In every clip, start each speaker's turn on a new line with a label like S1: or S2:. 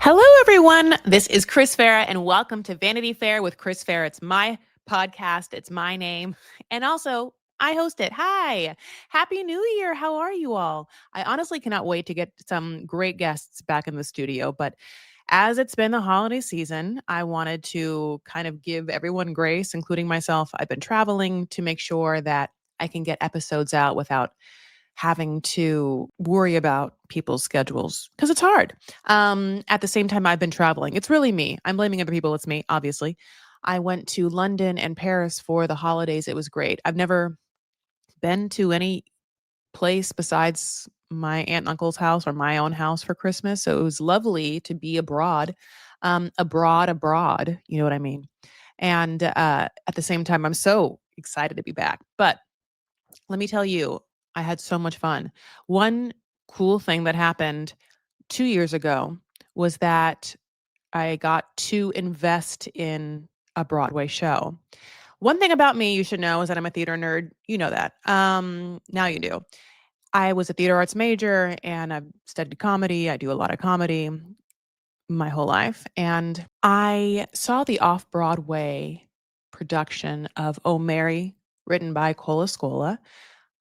S1: Hello, everyone. This is Chris Farah, and welcome to Vanity Fair with Chris Farah. It's my podcast, it's my name, and also I host it. Hi, Happy New Year. How are you all? I honestly cannot wait to get some great guests back in the studio, but as it's been the holiday season, I wanted to kind of give everyone grace, including myself. I've been traveling to make sure that I can get episodes out without having to worry about people's schedules because it's hard. At the same time, I've been traveling. It's really me. I'm blaming other people. It's me, obviously. I went to London and Paris for the holidays. It was great. I've never been to any place besides my aunt and uncle's house or my own house for Christmas. So it was lovely to be abroad, abroad. You know what I mean? And at the same time, I'm so excited to be back. But let me tell you, I had so much fun. One cool thing that happened 2 years ago was that I got to invest in a Broadway show. One thing about me you should know is that I'm a theater nerd. You know that. Now you do. I was a theater arts major and I've studied comedy. I do a lot of comedy my whole life. And I saw the off Broadway production of Oh Mary, written by Cola Scola,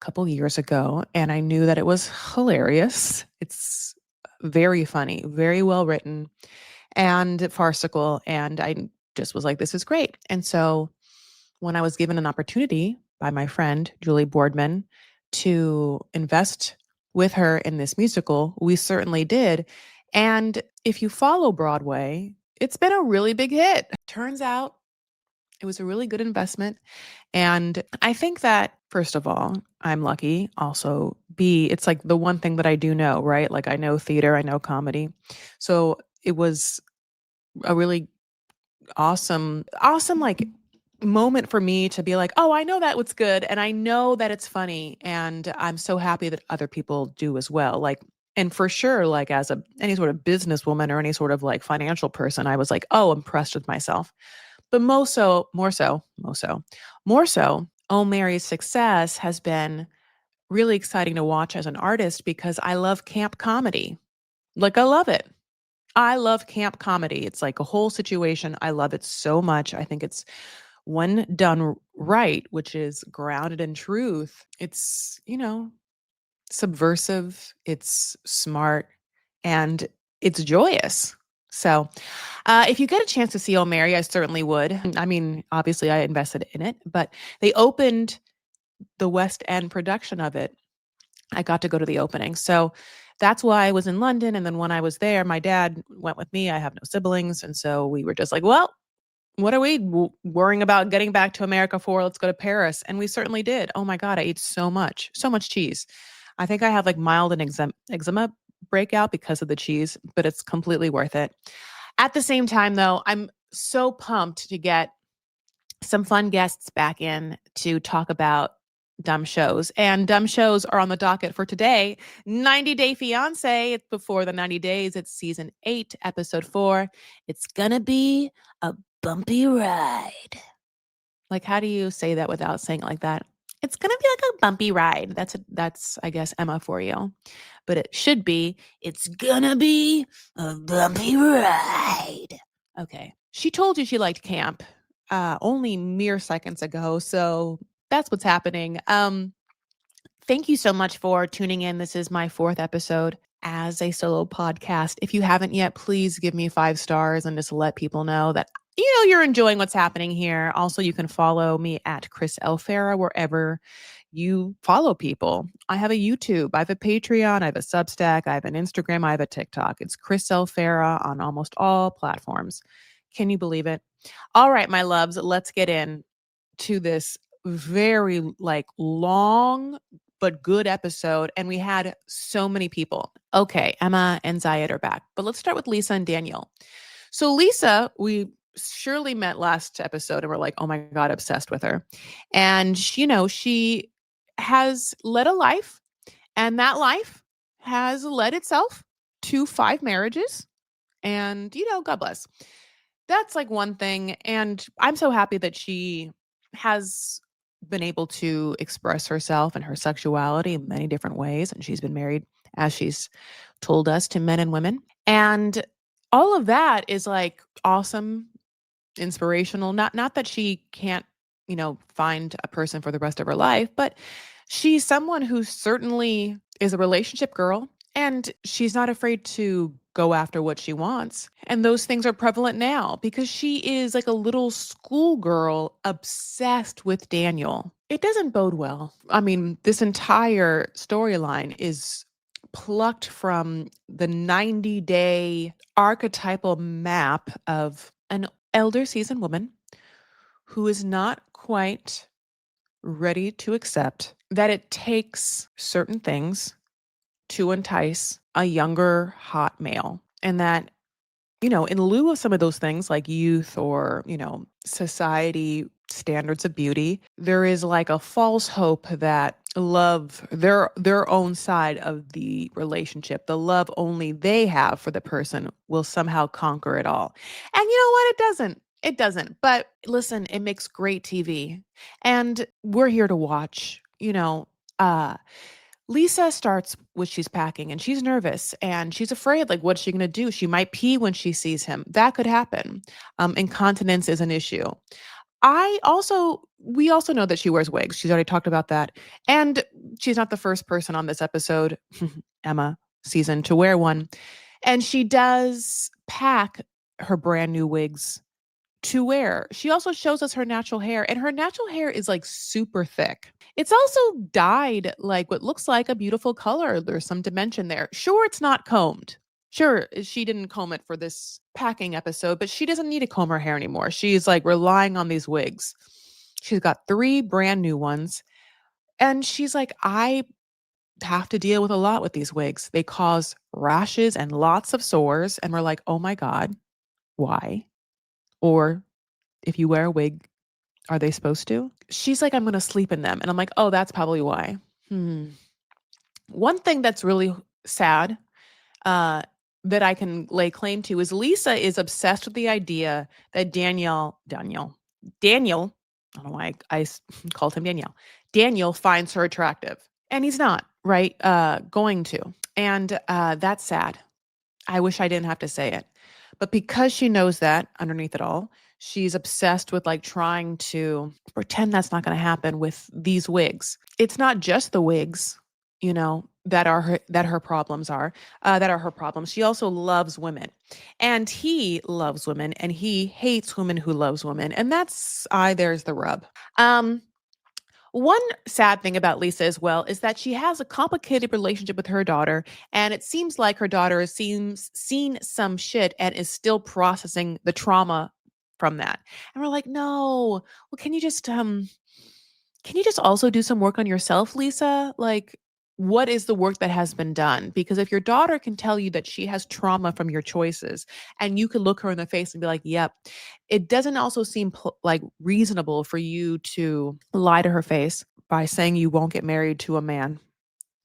S1: couple years ago, and I knew that it was hilarious. It's very funny, very well written, and farcical. And I just was like, this is great. And so when I was given an opportunity by my friend, Julie Boardman, to invest with her in this musical, we certainly did. And if you follow Broadway, it's been a really big hit. Turns out it was a really good investment. And I think that, first of all, I'm lucky. Also, B, it's like the one thing that I do know, right? Like I know theater, I know comedy. So it was a really awesome like moment for me to be like, oh, I know that was good. And I know that it's funny. And I'm so happy that other people do as well. Like, and for sure, like as any sort of businesswoman or any sort of like financial person, I was like, oh, impressed with myself. But more so, Oh Mary's success has been really exciting to watch as an artist because I love camp comedy. Like I love it. I love camp comedy. It's like a whole situation. I love it so much. I think it's when done right, which is grounded in truth. It's, subversive, it's smart, and it's joyous. So, if you get a chance to see Oh Mary, I certainly would. I mean, obviously, I invested in it, but they opened the West End production of it. I got to go to the opening. So that's why I was in London. And then when I was there, my dad went with me. I have no siblings. And so we were just like, well, what are we worrying about getting back to America for? Let's go to Paris. And we certainly did. Oh my God, I ate so much cheese. I think I have like mild and eczema breakout because of the cheese, but it's completely worth it. At the same time, though, I'm so pumped to get some fun guests back in to talk about dumb shows. And dumb shows are on the docket for today. 90 Day Fiance. It's before the 90 days. It's season 8, episode 4. It's gonna be a bumpy ride. Like, how do you say that without saying it like that? It's gonna be like a bumpy ride. That's I guess Emma for you. But it should be, it's gonna be a bumpy ride. Okay. She told you she liked camp only mere seconds ago. So that's what's happening. Thank you so much for tuning in. This is my 4th episode as a solo podcast. If you haven't yet, please give me 5 stars and just let people know that you're enjoying what's happening here. Also, you can follow me at Chris L. Farah wherever you follow people. I have a YouTube, I have a Patreon, I have a Substack, I have an Instagram, I have a TikTok. It's Chris L. Farah on almost all platforms. Can you believe it? All right, my loves, let's get in to this very like long but good episode. And we had so many people. Okay, Emma and Ziad are back. But let's start with Lisa and Daniel. So Lisa, we surely met last episode and we're like, oh my God, obsessed with her. And she has led a life, and that life has led itself to 5 marriages. And, God bless. That's like one thing. And I'm so happy that she has been able to express herself and her sexuality in many different ways. And she's been married, as she's told us, to men and women. And All of that is like awesome, inspirational. Not that she can't, find a person for the rest of her life, but she's someone who certainly is a relationship girl and she's not afraid to go after what she wants. And those things are prevalent now because she is like a little schoolgirl obsessed with Daniel. It doesn't bode well. I mean, this entire storyline is plucked from the 90-day archetypal map of an elder seasoned woman who is not quite ready to accept that it takes certain things to entice a younger, hot male. And that, in lieu of some of those things like youth or, society standards of beauty, there is like a false hope that love, their own side of the relationship, the love only they have for the person will somehow conquer it all. And you know what? It doesn't. It doesn't. But listen, it makes great TV. And we're here to watch, uh Lisa starts what she's packing and she's nervous and she's afraid, like, what's she going to do? She might pee when she sees him. That could happen. Incontinence is an issue. We also know that she wears wigs. She's already talked about that. And she's not the first person on this episode, Emma season, to wear one. And she does pack her brand new wigs to wear. She also shows us her natural hair, and her natural hair is like super thick. It's also dyed like what looks like a beautiful color. There's some dimension there. Sure, it's not combed. Sure, she didn't comb it for this packing episode, but she doesn't need to comb her hair anymore. She's like relying on these wigs. She's got 3 brand new ones. And she's like, I have to deal with a lot with these wigs. They cause rashes and lots of sores. And we're like, oh my God, why? Or if you wear a wig, are they supposed to? She's like, I'm going to sleep in them. And I'm like, oh, that's probably why. One thing that's really sad uh, that I can lay claim to is Lisa is obsessed with the idea that Daniel, I don't know why I called him Danielle. Daniel finds her attractive. And he's not, right? Going to. And that's sad. I wish I didn't have to say it. But because she knows that underneath it all, she's obsessed with like trying to pretend that's not going to happen with these wigs. It's not just the wigs, that her problems are, that are her problems. She also loves women. And he loves women and he hates women who loves women. And there's the rub. One sad thing about Lisa as well is that she has a complicated relationship with her daughter, and it seems like her daughter has seen some shit and is still processing the trauma from that. And we're like, no, well, can you just also do some work on yourself, Lisa? Like, what is the work that has been done? Because if your daughter can tell you that she has trauma from your choices and you can look her in the face and be like, yep, it doesn't also seem like reasonable for you to lie to her face by saying you won't get married to a man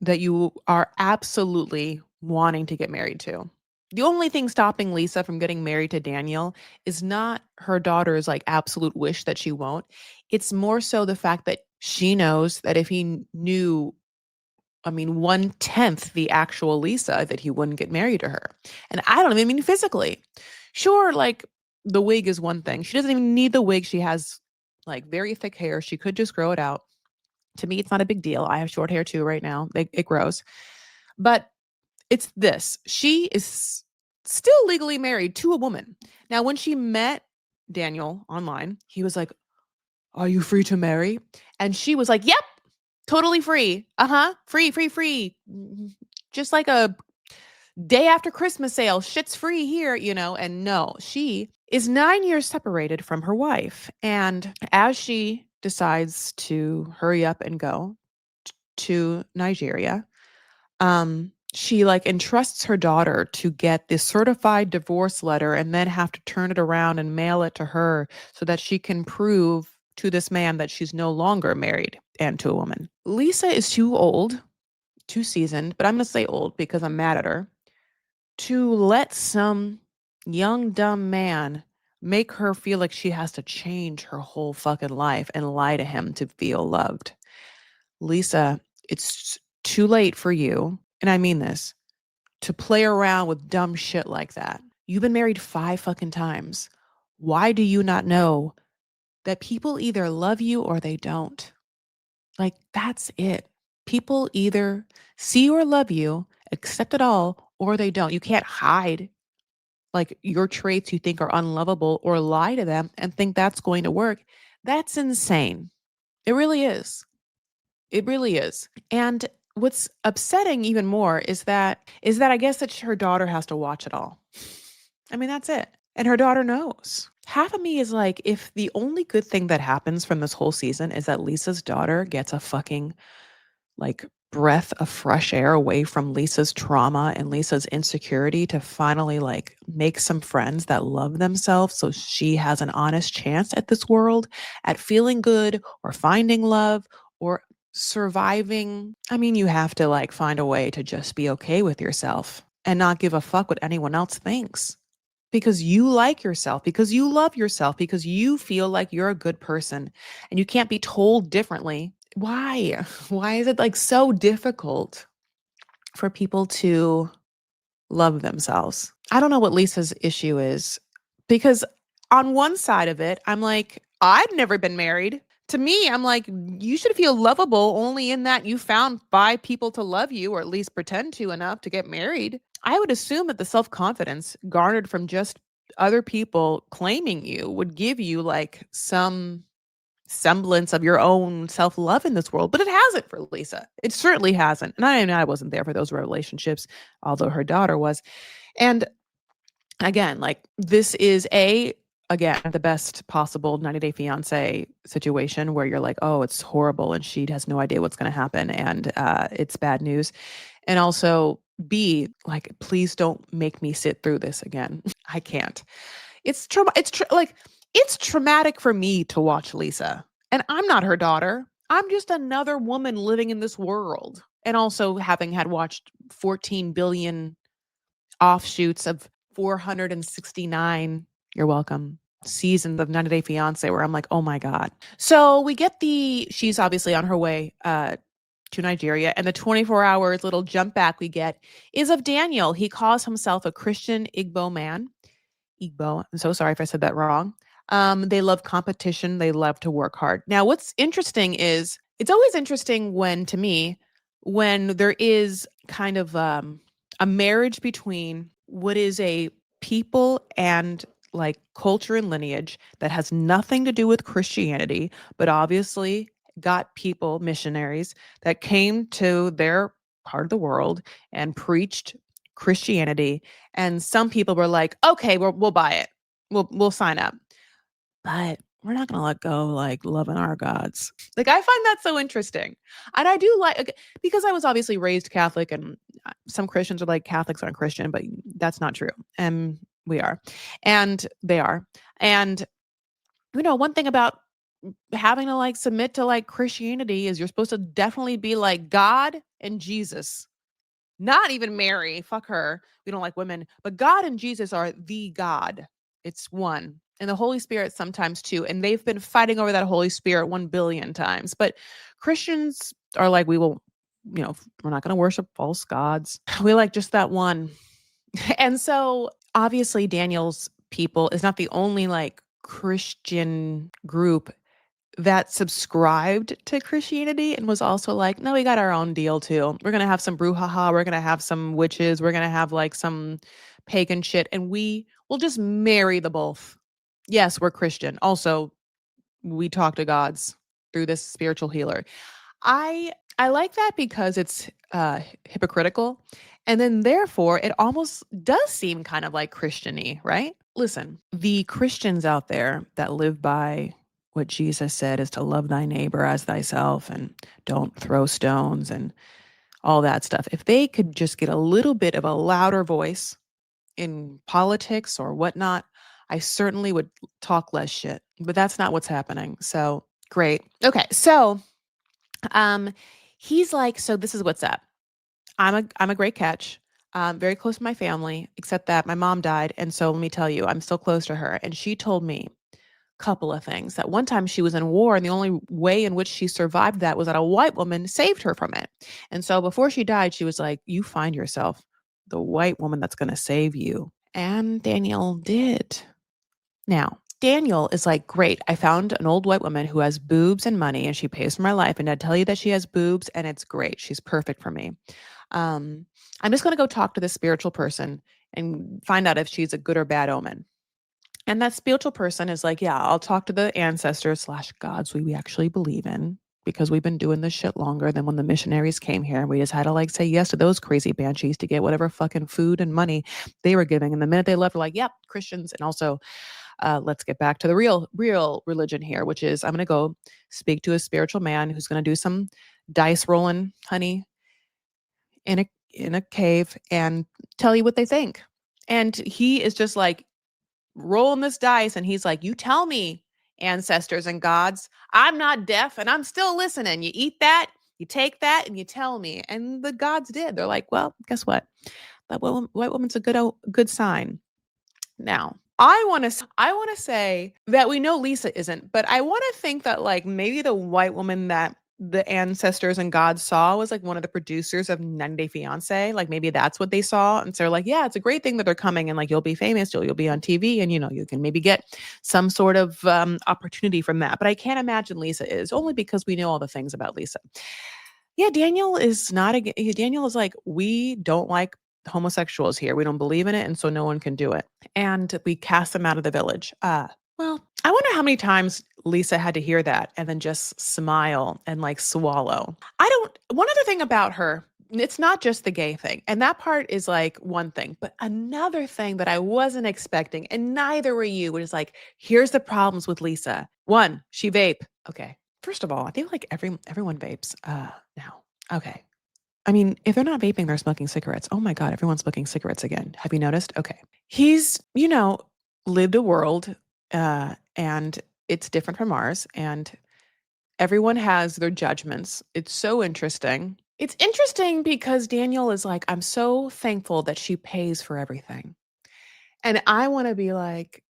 S1: that you are absolutely wanting to get married to. The only thing stopping Lisa from getting married to Daniel is not her daughter's like absolute wish that she won't. It's more so the fact that she knows that if he knew, 1/10 the actual Lisa, that he wouldn't get married to her. And I don't even mean physically. Sure, like the wig is one thing. She doesn't even need the wig. She has like very thick hair. She could just grow it out. To me, it's not a big deal. I have short hair too right now. It grows. But it's this. She is still legally married to a woman. Now, when she met Daniel online, he was like, are you free to marry? And she was like, yep, totally free. Free, free, free. Just like a day after Christmas sale. Shit's free here, And no, she is 9 years separated from her wife. And as she decides to hurry up and go to Nigeria, she like entrusts her daughter to get this certified divorce letter and then have to turn it around and mail it to her so that she can prove to this man that she's no longer married and to a woman. Lisa is too old, too seasoned, but I'm going to say old because I'm mad at her, to let some young, dumb man make her feel like she has to change her whole fucking life and lie to him to feel loved. Lisa, it's too late for you, and I mean this, to play around with dumb shit like that. You've been married 5 fucking times. Why do you not know that people either love you or they don't? Like, that's it. People either see or love you, accept it all, or they don't. You can't hide like your traits you think are unlovable or lie to them and think that's going to work. That's insane. It really is. It really is. And what's upsetting even more is that I guess that her daughter has to watch it all. I mean, that's it. And her daughter knows. Half of me is like, if the only good thing that happens from this whole season is that Lisa's daughter gets a fucking like breath of fresh air away from Lisa's trauma and Lisa's insecurity to finally like make some friends that love themselves so she has an honest chance at this world, at feeling good or finding love or surviving. I mean, you have to like find a way to just be okay with yourself and not give a fuck what anyone else thinks. Because you like yourself, because you love yourself, because you feel like you're a good person and you can't be told differently. Why? Why is it like so difficult for people to love themselves? I don't know what Lisa's issue is because on one side of it, I'm like, I've never been married. To me, I'm like, you should feel lovable only in that you found 5 people to love you or at least pretend to enough to get married. I would assume that the self-confidence garnered from just other people claiming you would give you like some semblance of your own self-love in this world, but it hasn't for Lisa. It certainly hasn't. And I wasn't there for those relationships, although her daughter was. And again, like this is again, the best possible 90 Day Fiance situation where you're like, oh, it's horrible and she has no idea what's going to happen and it's bad news. And also B, like, please don't make me sit through this again. I can't. It's trauma. It's traumatic for me to watch Lisa. And I'm not her daughter. I'm just another woman living in this world. And also having had watched 14 billion offshoots of 469, you're welcome, seasons of 90 Day Fiance where I'm like, oh my God. So we get she's obviously on her way to Nigeria. And the 24 hours little jump back we get is of Daniel. He calls himself a Christian Igbo man. Igbo. I'm so sorry if I said that wrong. They love competition. They love to work hard. Now, what's interesting is it's always interesting to me, when there is kind of a marriage between what is a people and like culture and lineage that has nothing to do with Christianity, but obviously got people, missionaries, that came to their part of the world and preached Christianity. And some people were like, okay, we'll buy it. We'll sign up. But we're not going to let go like loving our gods. Like, I find that so interesting. And I do like, because I was obviously raised Catholic and some Christians are like, Catholics aren't Christian, but that's not true. And we are. And they are. And, one thing about having to like submit to like Christianity is you're supposed to definitely be like God and Jesus. Not even Mary, fuck her. We don't like women, but God and Jesus are the God. It's one. And the Holy Spirit sometimes too. And they've been fighting over that Holy Spirit 1 billion times. But Christians are like, we're not going to worship false gods. We like just that one. And so obviously Daniel's people is not the only like Christian group that subscribed to Christianity and was also like, no, we got our own deal too. We're going to have some brouhaha. We're going to have some witches. We're going to have like some pagan shit. And we will just marry the both. Yes, we're Christian. Also, we talk to gods through this spiritual healer. I like that because it's hypocritical. And then therefore, it almost does seem kind of like Christian-y, right? Listen, the Christians out there that live by what Jesus said is to love thy neighbor as thyself and don't throw stones and all that stuff. If they could just get a little bit of a louder voice in politics or whatnot, I certainly would talk less shit. But that's not what's happening. So great. Okay. So he's like, so this is what's up. I'm a great catch. Very close to my family, except that my mom died. And so let me tell you, I'm still close to her. And she told me couple of things. That one time she was in war and the only way in which she survived that was that a white woman saved her from it. And so before she died, she was like, you find yourself the white woman that's going to save you. And Daniel did. Now, Daniel is like, great. I found an old white woman who has boobs and money and she pays for my life. And I tell you that she has boobs and it's great. She's perfect for me. Um, I'm just going to go talk to this spiritual person and find out if she's a good or bad omen. And that spiritual person is like, yeah, I'll talk to the ancestors slash gods we actually believe in because we've been doing this shit longer than when the missionaries came here. And we just had to like say yes to those crazy banshees to get whatever fucking food and money they were giving. And the minute they left, we're like, yep, Christians. And also, let's get back to the real religion here, which is I'm going to go speak to a spiritual man who's going to do some dice rolling, honey, in a cave and tell you what they think. And he is just like rolling this dice and he's like, "You tell me, ancestors and gods. I'm not deaf and I'm still listening. You eat that, you take that and you tell me." And the gods did. They're like, "Well, guess what? That white woman's a good sign." Now, I want to say that we know Lisa isn't, but I want to think that like maybe the white woman that the ancestors and gods saw was like one of the producers of 90 Day Fiance. Like maybe that's what they saw. And so they're like, yeah, it's a great thing that they're coming and like you'll be famous, you'll be on TV and you can maybe get some sort of opportunity from that. But I can't imagine Lisa is only because we know all the things about Lisa. Yeah, Daniel is not a Daniel is like, we don't like homosexuals here. We don't believe in it, and so no one can do it. And we cast them out of the village. Well, I wonder how many times Lisa had to hear that and then just smile and like swallow. One other thing about her, it's not just the gay thing. And that part is like one thing. But another thing that I wasn't expecting, and neither were you, was like, here's the problems with Lisa. One, she vape. Okay. First of all, I think like everyone vapes now. Okay. I mean, if they're not vaping, they're smoking cigarettes. Oh my God, everyone's smoking cigarettes again. Have you noticed? Okay. He's, lived a world and it's different from ours. And everyone has their judgments. It's so interesting. It's interesting because Daniel is like, I'm so thankful that she pays for everything. And I want to be like,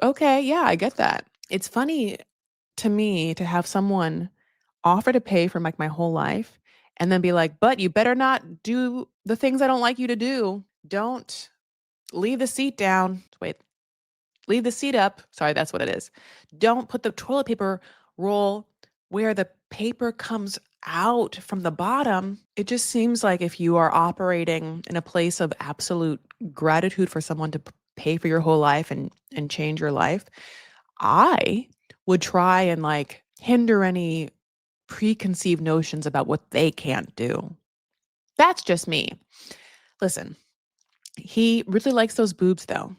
S1: okay, yeah, I get that. It's funny to me to have someone offer to pay for like my whole life and then be like, but you better not do the things I don't like you to do. Don't leave the seat down. Wait, leave the seat up. Sorry, that's what it is. Don't put the toilet paper roll where the paper comes out from the bottom. It just seems like if you are operating in a place of absolute gratitude for someone to pay for your whole life and change your life, I would try and like hinder any preconceived notions about what they can't do. That's just me. Listen, he really likes those boobs though.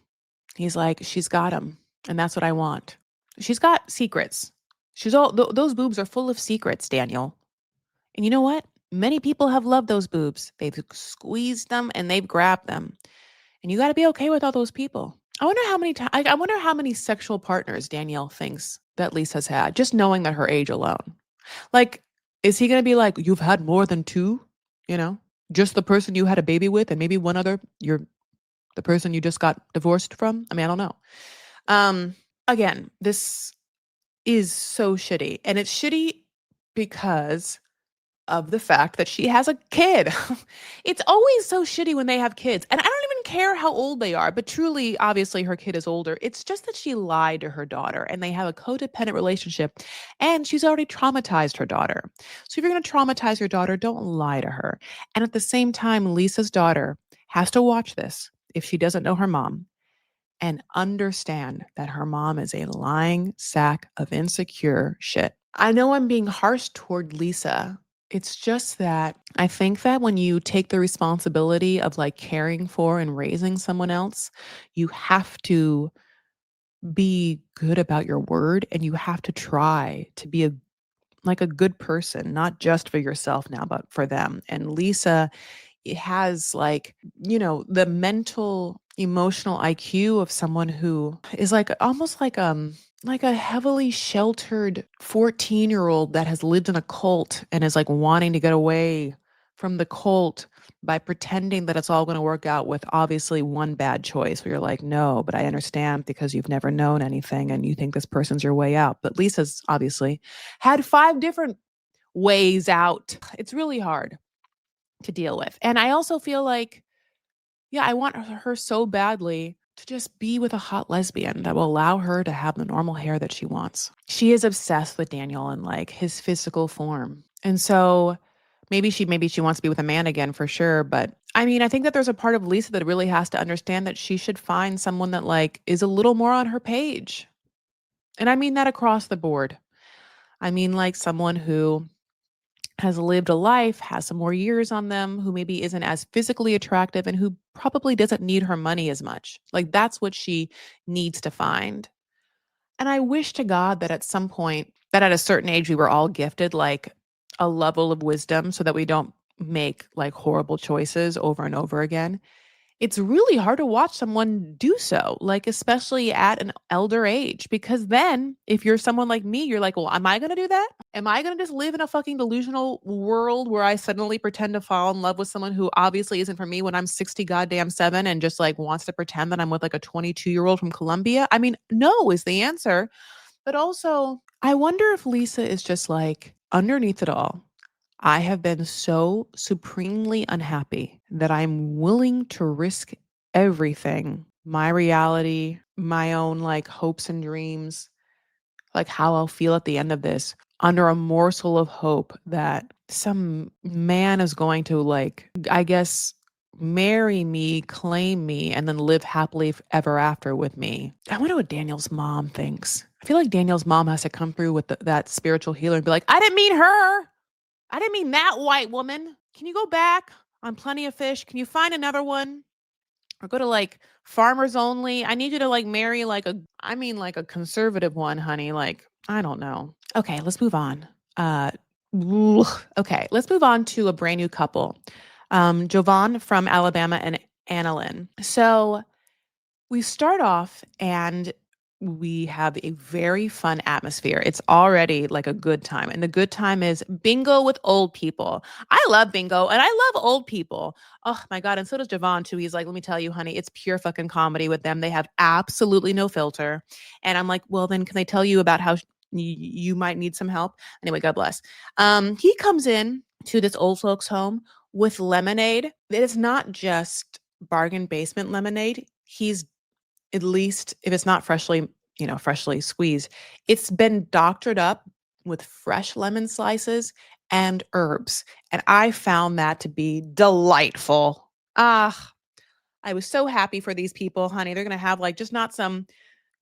S1: He's like, she's got them, and that's what I want. She's got secrets. Those boobs are full of secrets, Daniel. And you know what? Many people have loved those boobs. They've squeezed them and they've grabbed them. And you got to be okay with all those people. I wonder how many sexual partners Danielle thinks that Lisa's had, just knowing that her age alone. Like, is he gonna be like, you've had more than two? You know, just the person you had a baby with, and maybe one other, the person you just got divorced from? I mean, I don't know. Um, Again, this is so shitty. And it's shitty because of the fact that she has a kid. It's always so shitty when they have kids. And I don't even care how old they are, but truly, obviously, her kid is older. It's just that she lied to her daughter and they have a codependent relationship and she's already traumatized her daughter. So if you're going to traumatize your daughter, don't lie to her. And at the same time, Lisa's daughter has to watch this if she doesn't know her mom and understand that her mom is a lying sack of insecure shit. I know I'm being harsh toward Lisa. It's just that I think that when you take the responsibility of like caring for and raising someone else, you have to be good about your word and you have to try to be a good person, not just for yourself now, but for them. And Lisa has like, the mental emotional IQ of someone who is like almost like a heavily sheltered 14-year-old that has lived in a cult and is like wanting to get away from the cult by pretending that it's all going to work out with obviously one bad choice where you're like, no, but I understand because you've never known anything and you think this person's your way out. But Lisa's obviously had 5 different ways out. It's really hard to deal with. And I also feel like, yeah, I want her so badly to just be with a hot lesbian that will allow her to have the normal hair that she wants. She is obsessed with Daniel and like his physical form. And so maybe she wants to be with a man again for sure, but I mean, I think that there's a part of Lisa that really has to understand that she should find someone that like is a little more on her page. And I mean that across the board. I mean like someone who has lived a life, has some more years on them, who maybe isn't as physically attractive and who probably doesn't need her money as much. Like that's what she needs to find. And I wish to God that at some point, that at a certain age, we were all gifted like a level of wisdom so that we don't make like horrible choices over and over again. It's really hard to watch someone do so, like especially at an elder age, because then if you're someone like me, you're like, well, am I going to do that? Am I going to just live in a fucking delusional world where I suddenly pretend to fall in love with someone who obviously isn't for me when I'm 60 goddamn 7 and just like wants to pretend that I'm with like a 22-year-old from Colombia? I mean, no is the answer. But also, I wonder if Lisa is just like underneath it all. I have been so supremely unhappy that I'm willing to risk everything, my reality, my own like hopes and dreams, like how I'll feel at the end of this, under a morsel of hope that some man is going to like, I guess, marry me, claim me, and then live happily ever after with me. I wonder what Daniel's mom thinks. I feel like Daniel's mom has to come through with that spiritual healer and be like, I didn't mean her. I didn't mean that white woman. Can you go back on Plenty of Fish? Can you find another one? Or go to like Farmers Only. I need you to like marry like like a conservative one, honey. Like, I don't know. Okay, let's move on. Uh okay, let's move on to a brand new couple. Jovon from Alabama and Annalyn. So we start off and we have a very fun atmosphere. It's already like a good time. And the good time is bingo with old people. I love bingo and I love old people. Oh my God. And so does Javon too. He's like, let me tell you, honey, it's pure fucking comedy with them. They have absolutely no filter. And I'm like, well, then can they tell you about how you might need some help? Anyway, God bless. He comes in to this old folks home with lemonade. It is not just bargain basement lemonade. He's, at least if it's not freshly squeezed, it's been doctored up with fresh lemon slices and herbs. And I found that to be delightful. Ah, I was so happy for these people, honey. They're going to have like just not some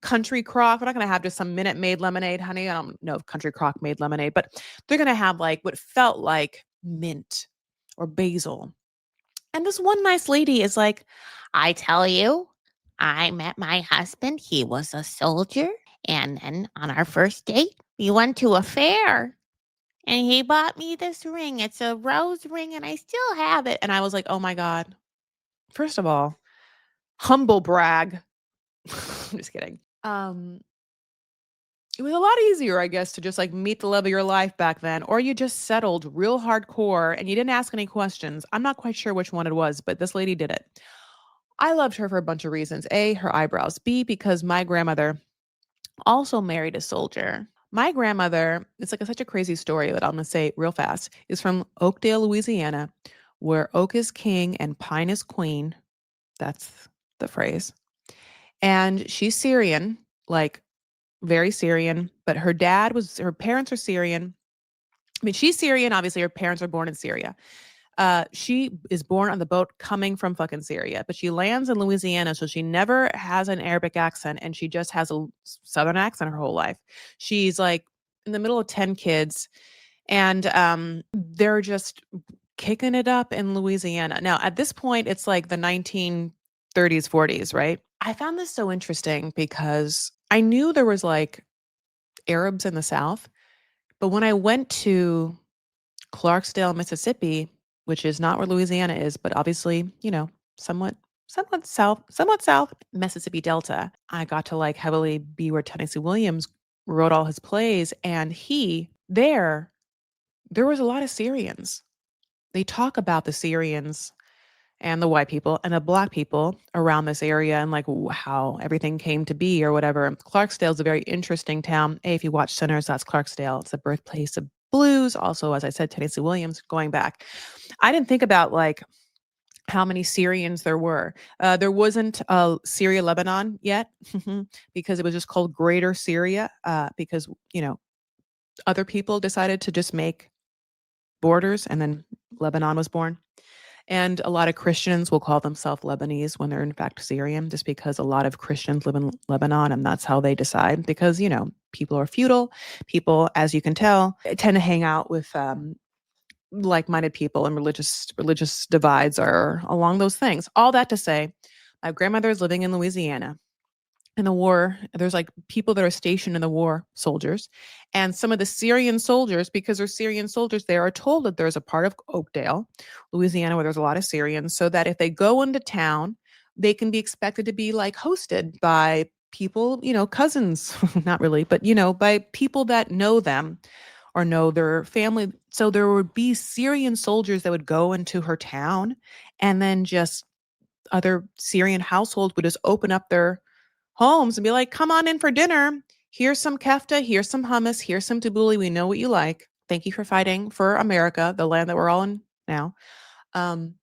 S1: country crock. We're not going to have just some Minute Maid lemonade, honey. I don't know if Country Crock made lemonade, but they're going to have like what felt like mint or basil. And this one nice lady is like, I tell you, I met my husband. He was a soldier. And then on our first date, we went to a fair and he bought me this ring. It's a rose ring and I still have it. And I was like, oh my God. First of all, humble brag. I'm just kidding. It was a lot easier, I guess, to just like meet the love of your life back then, or you just settled real hardcore and you didn't ask any questions. I'm not quite sure which one it was, but this lady did it. I loved her for a bunch of reasons. A, her eyebrows. B, because my grandmother also married a soldier. My grandmother, it's like such a crazy story that I'm going to say real fast, is from Oakdale, Louisiana, where oak is king and pine is queen. That's the phrase. And she's Syrian, like very Syrian, but her parents are Syrian. I mean, she's Syrian. Obviously, her parents are born in Syria. She is born on the boat coming from fucking Syria, but she lands in Louisiana, so she never has an Arabic accent, and she just has a Southern accent her whole life. She's like in the middle of 10 kids, and they're just kicking it up in Louisiana. Now, at this point, it's like the 1930s, 40s, right? I found this so interesting because I knew there was like Arabs in the South, but when I went to Clarksdale, Mississippi, which is not where Louisiana is, but obviously, somewhat south, Mississippi Delta. I got to like heavily be where Tennessee Williams wrote all his plays, and there was a lot of Syrians. They talk about the Syrians and the white people and the black people around this area and like how everything came to be or whatever. Clarksdale is a very interesting town. If you watch Sinners, that's Clarksdale. It's the birthplace of blues. Also, as I said, Tennessee Williams going back. I didn't think about like how many Syrians there were. There wasn't Syria, Lebanon yet because it was just called Greater Syria because, other people decided to just make borders and then Lebanon was born. And a lot of Christians will call themselves Lebanese when they're in fact Syrian, just because a lot of Christians live in Lebanon and that's how they decide. Because, people are feudal. People, as you can tell, tend to hang out with like-minded people, and religious divides are along those things. All that to say, my grandmother is living in Louisiana. In the war, there's like people that are stationed in the war, soldiers, and some of the Syrian soldiers, because they're Syrian soldiers, they are told that there's a part of Oakdale, Louisiana, where there's a lot of Syrians, so that if they go into town, they can be expected to be like hosted by people, cousins, not really, but by people that know them or know their family. So there would be Syrian soldiers that would go into her town, and then just other Syrian households would just open up their homes and be like, come on in for dinner. Here's some kefta. Here's some hummus. Here's some tabbouleh. We know what you like. Thank you for fighting for America, the land that we're all in now. Um,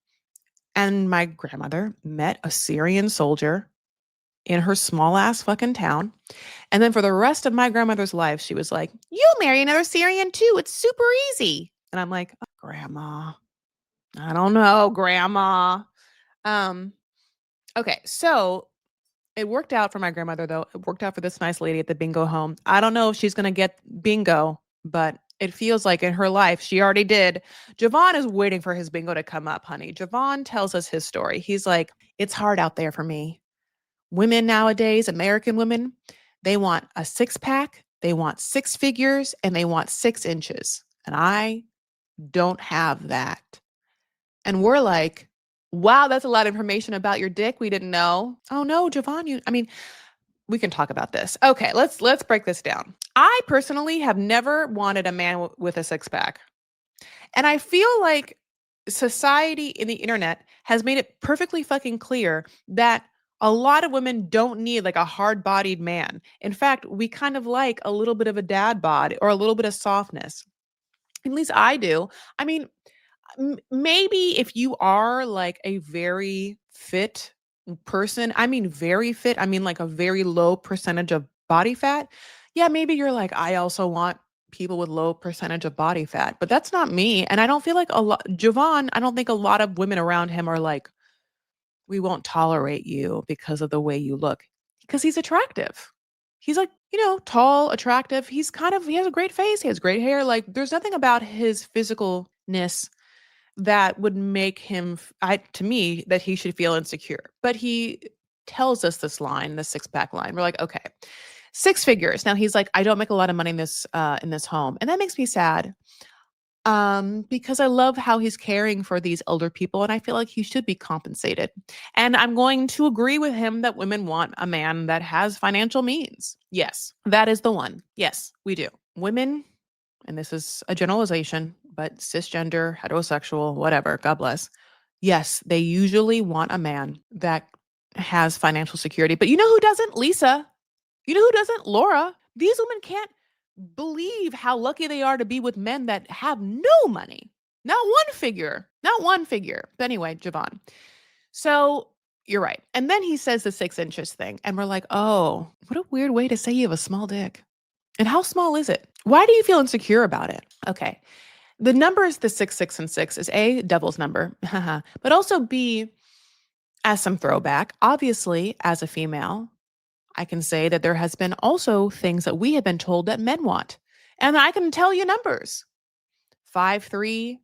S1: and my grandmother met a Syrian soldier in her small ass fucking town. And then for the rest of my grandmother's life, she was like, you'll marry another Syrian too. It's super easy. And I'm like, oh, Grandma, I don't know, Grandma. Um, okay, so it worked out for my grandmother, though. It worked out for this nice lady at the bingo home. I don't know if she's going to get bingo, but it feels like in her life she already did. Jovon is waiting for his bingo to come up, honey. Jovon tells us his story. He's like, it's hard out there for me. Women nowadays, American women, they want a six pack, they want six figures, and they want 6 inches. And I don't have that. And we're like, wow, that's a lot of information about your dick we didn't know. Oh no, Jovon, we can talk about this. Okay, let's break this down. I personally have never wanted a man with a six pack. And I feel like society in the internet has made it perfectly fucking clear that a lot of women don't need like a hard-bodied man. In fact, we kind of like a little bit of a dad bod or a little bit of softness. At least I do. I mean, maybe if you are like a very fit person, I mean very fit, I mean like a very low percentage of body fat. Yeah, maybe you're like, I also want people with low percentage of body fat, but that's not me. And I don't feel like a lot, Jovon, I don't think a lot of women around him are like, we won't tolerate you because of the way you look, because he's attractive. He's like, tall, attractive. He has a great face. He has great hair. Like, there's nothing about his physicalness that would make him to me that he should feel insecure. But he tells us this line, the six-pack line. We're like, okay, 6 figures. Now he's like, I don't make a lot of money in this home. And that makes me sad. Because I love how he's caring for these elder people and I feel like he should be compensated. And I'm going to agree with him that women want a man that has financial means. Yes, that is the one. Yes, we do. Women, and this is a generalization, but cisgender, heterosexual, whatever, God bless. Yes, they usually want a man that has financial security. But you know who doesn't? Lisa. You know who doesn't? Laura. These women can't believe how lucky they are to be with men that have no money. Not one figure. Not one figure. But anyway, Jovon. So you're right. And then he says the 6 inches thing. And we're like, oh, what a weird way to say you have a small dick. And how small is it? Why do you feel insecure about it? Okay. The numbers, the 6, 6, and 6 is A, devil's number, but also B, as some throwback. Obviously, as a female, I can say that there has been also things that we have been told that men want. And I can tell you numbers. 5'3",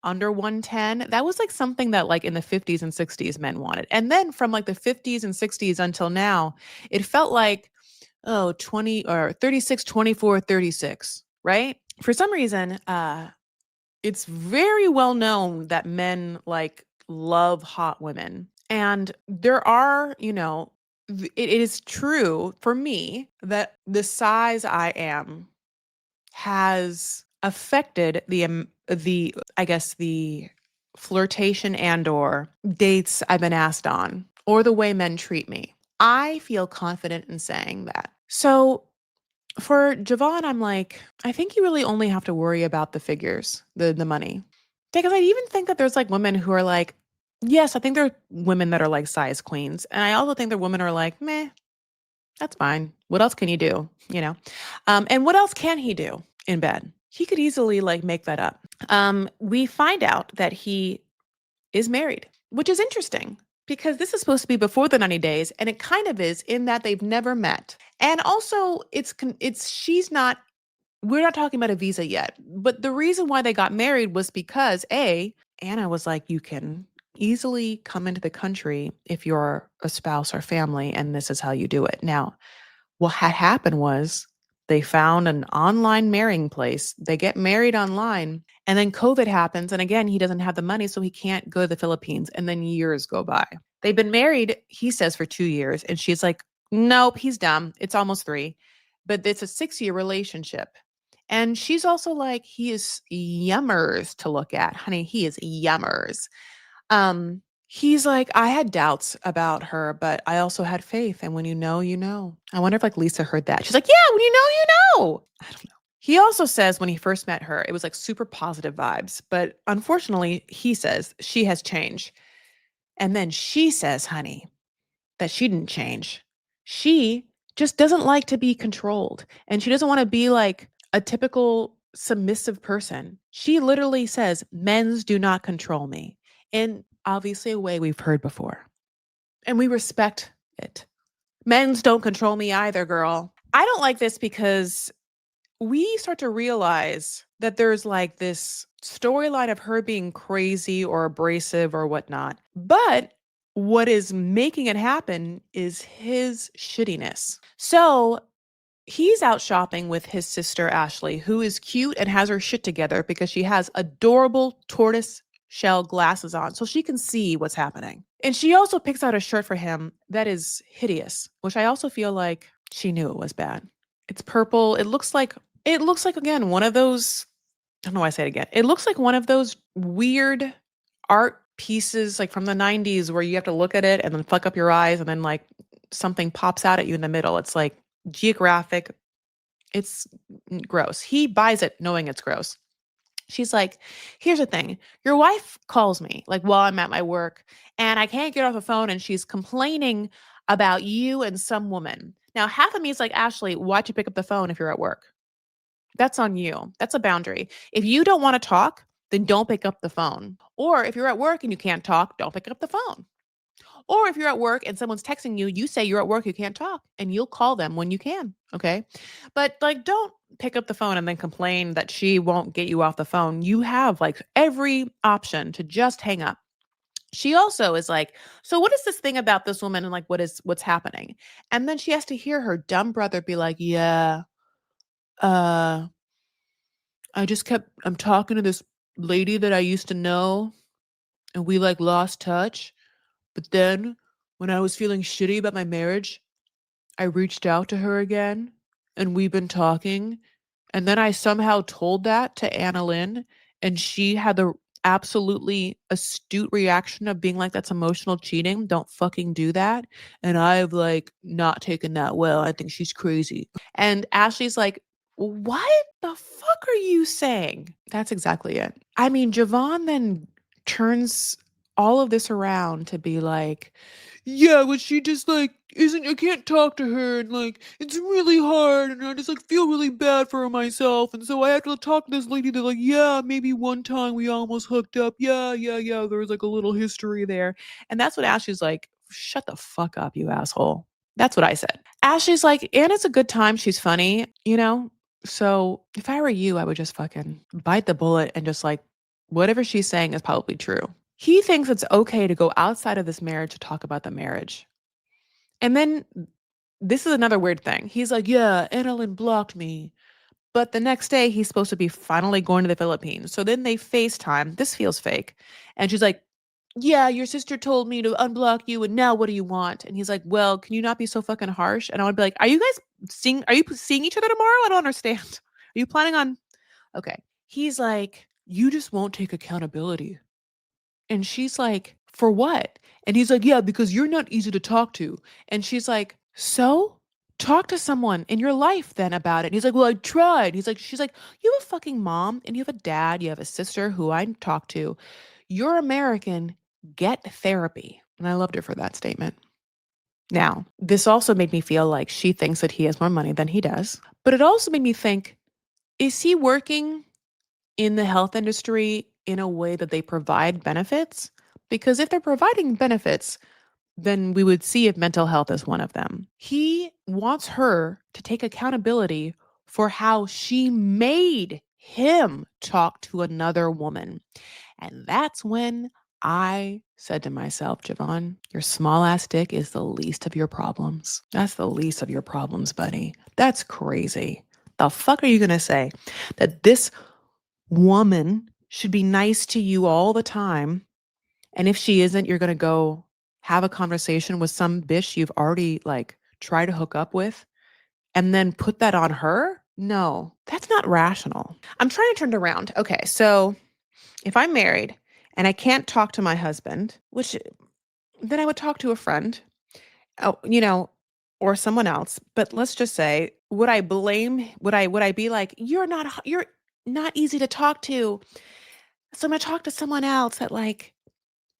S1: under 110. That was like something that like in the 50s and 60s men wanted. And then from like the 50s and 60s until now, it felt like 20 or 36, 24, 36, right? For some reason, it's very well known that men like love hot women. And there are, it is true for me that the size I am has affected the I guess the flirtation and or dates I've been asked on or the way men treat me. I feel confident in saying that. So for Jovon, I'm like, I think you really only have to worry about the figures, the money. Because I even think that there's like women who are like, Yes, I think there are women that are like size queens. And I also think that women are like, meh, that's fine. What else can you do? You know? And what else can he do in bed? He could easily like make that up. We find out that he is married, which is interesting because this is supposed to be before the 90 days, and it kind of is in that they've never met. And also, she's not. We're not talking about a visa yet, but the reason why they got married was because Anna was like, you can easily come into the country if you're a spouse or family, and this is how you do it. Now, what had happened was they found an online marrying place. They get married online, and then COVID happens. And again, he doesn't have the money, so he can't go to the Philippines. And then years go by. They've been married, he says, for 2 years. And she's like, nope, he's dumb. It's almost 3. But it's a 6-year relationship. And she's also like, he is yummers to look at. Honey, he is yummers. He's like, I had doubts about her, but I also had faith. And when you know, you know. I wonder if like Lisa heard that. She's like, yeah, when you know, you know. I don't know. He also says when he first met her, it was like super positive vibes. But unfortunately, he says she has changed. And then she says, honey, that she didn't change. She just doesn't like to be controlled. And she doesn't want to be like a typical submissive person. She literally says, men's do not control me. In obviously a way we've heard before. And we respect it. Men's don't control me either, girl. I don't like this because we start to realize that there's like this storyline of her being crazy or abrasive or whatnot. But what is making it happen is his shittiness. So he's out shopping with his sister, Ashley, who is cute and has her shit together because she has adorable tortoise shell glasses on so she can see what's happening. And she also picks out a shirt for him that is hideous, which I also feel like she knew it was bad. It's purple. It looks like again one of those I don't know why I say it again. It looks like one of those weird art pieces like from the 90s where you have to look at it and then fuck up your eyes and then like something pops out at you in the middle. It's like geographic. It's gross. He buys it knowing it's gross. She's like, here's the thing. Your wife calls me like while I'm at my work and I can't get off the phone and she's complaining about you and some woman. Now, half of me is like, Ashley, why'd you pick up the phone if you're at work? That's on you. That's a boundary. If you don't want to talk, then don't pick up the phone. Or if you're at work and you can't talk, don't pick up the phone. Or if you're at work and someone's texting you, you say you're at work, you can't talk, and you'll call them when you can. Okay. But like, don't pick up the phone and then complain that she won't get you off the phone. You have like every option to just hang up. She also is like, so what is this thing about this woman and like what's happening? And then she has to hear her dumb brother be like, yeah, uh, I'm talking to this lady that I used to know and we like lost touch. But then when I was feeling shitty about my marriage, I reached out to her again and we've been talking. And then I somehow told that to Annalyn and she had the absolutely astute reaction of being like, that's emotional cheating. Don't fucking do that. And I've like not taken that well. I think she's crazy. And Ashley's like, what the fuck are you saying? That's exactly it. I mean, Jovon then turns all of this around to be like, yeah, but she just like isn't I can't talk to her and like it's really hard and I just like feel really bad for her myself and so I have to talk to this lady that like, yeah, maybe one time we almost hooked up. Yeah, yeah, yeah. There was like a little history there. And that's what Ashley's like, shut the fuck up, you asshole. That's what I said. Ashley's like, Anna's a good time. She's funny, you know? So if I were you, I would just fucking bite the bullet and just like, whatever she's saying is probably true. He thinks it's okay to go outside of this marriage to talk about the marriage. And then this is another weird thing. He's like, yeah, Annalyn blocked me. But the next day, he's supposed to be finally going to the Philippines. So then they FaceTime. This feels fake. And she's like, yeah, your sister told me to unblock you. And now what do you want? And he's like, well, can you not be so fucking harsh? And I would be like, are you seeing each other tomorrow? I don't understand. Are you planning on? Okay. He's like, you just won't take accountability. And she's like, for what? And he's like, yeah, because you're not easy to talk to. And she's like, so talk to someone in your life then about it. And he's like, well, I tried. She's like, you have a fucking mom and you have a dad, you have a sister who I talk to. You're American. get therapy. And I loved her for that statement. Now, this also made me feel like she thinks that he has more money than he does. But it also made me think, is he working in the health industry in a way that they provide benefits? Because if they're providing benefits, then we would see if mental health is one of them. He wants her to take accountability for how she made him talk to another woman. And that's when I said to myself, Jovon, your small ass dick is the least of your problems. That's the least of your problems, buddy. That's crazy. The fuck are you going to say? That this woman should be nice to you all the time. And if she isn't, you're going to go have a conversation with some bitch you've already like tried to hook up with and then put that on her? No, that's not rational. I'm trying to turn it around. Okay, so if I'm married and I can't talk to my husband, which then I would talk to a friend, or someone else. But let's just say, would I blame, would I be like, you're not easy to talk to. So I'm gonna talk to someone else that like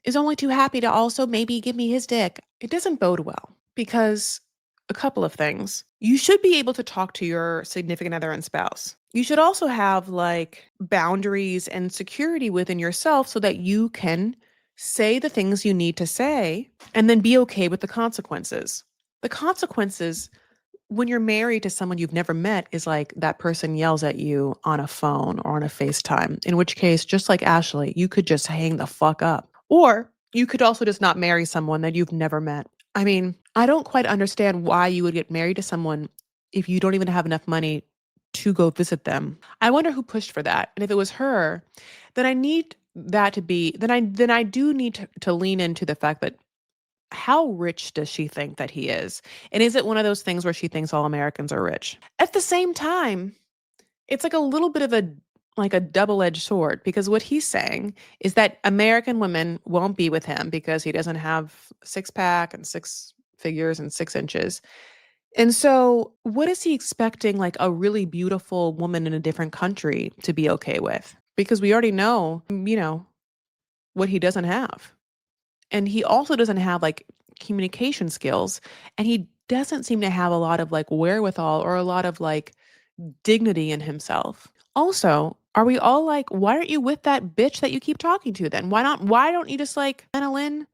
S1: is only too happy to also maybe give me his dick. It doesn't bode well because a couple of things. You should be able to talk to your significant other and spouse. You should also have like boundaries and security within yourself so that you can say the things you need to say and then be okay with the consequences. The consequences when you're married to someone you've never met is like that person yells at you on a phone or on a FaceTime, in which case, just like Ashley, you could just hang the fuck up. Or you could also just not marry someone that you've never met. I mean, I don't quite understand why you would get married to someone if you don't even have enough money to go visit them. I wonder who pushed for that. And if it was her, then I need that to be, then I do need to lean into the fact that how rich does she think that he is? And is it one of those things where she thinks all Americans are rich? At the same time, it's like a little bit of a double-edged sword because what he's saying is that American women won't be with him because he doesn't have six pack and six figures and 6 inches. And so what is he expecting like a really beautiful woman in a different country to be okay with? Because we already know, what he doesn't have. And he also doesn't have like communication skills and he doesn't seem to have a lot of like wherewithal or a lot of like dignity in himself. Also, are we all like, why aren't you with that bitch that you keep talking to then? Why don't you just like, Annalyn,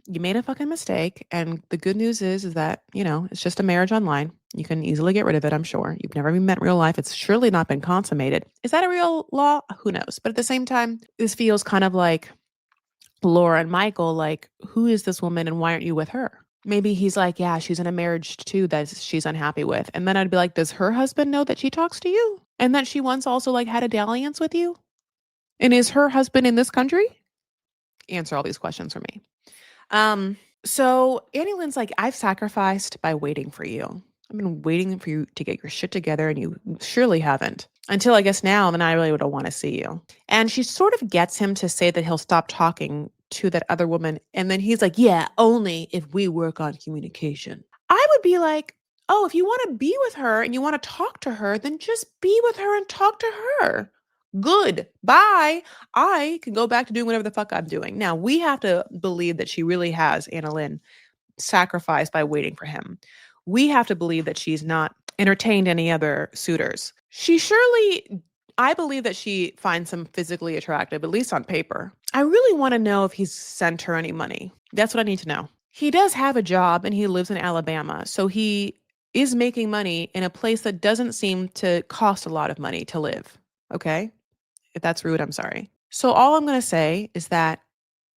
S1: you made a fucking mistake. And the good news is that, it's just a marriage online. You can easily get rid of it, I'm sure. You've never even met in real life. It's surely not been consummated. Is that a real law? Who knows? But at the same time, this feels kind of like Laura and Michael, like, who is this woman and why aren't you with her? Maybe he's like, yeah, she's in a marriage too that she's unhappy with. And then I'd be like, does her husband know that she talks to you? And that she once also like had a dalliance with you? And is her husband in this country? Answer all these questions for me. So Annalyn's like, I've sacrificed by waiting for you. I've been waiting for you to get your shit together and you surely haven't. Until I guess now, then I really would want to see you. And she sort of gets him to say that he'll stop talking to that other woman. And then he's like, yeah, only if we work on communication. I would be like, oh, if you want to be with her and you want to talk to her, then just be with her and talk to her. Good. Bye. I can go back to doing whatever the fuck I'm doing. Now, we have to believe that she really has, Annalyn, sacrificed by waiting for him. We have to believe that she's not entertained any other suitors. I believe that she finds him physically attractive, at least on paper. I really want to know if he's sent her any money. That's what I need to know. He does have a job and he lives in Alabama. So he is making money in a place that doesn't seem to cost a lot of money to live. Okay? If that's rude, I'm sorry. So all I'm going to say is that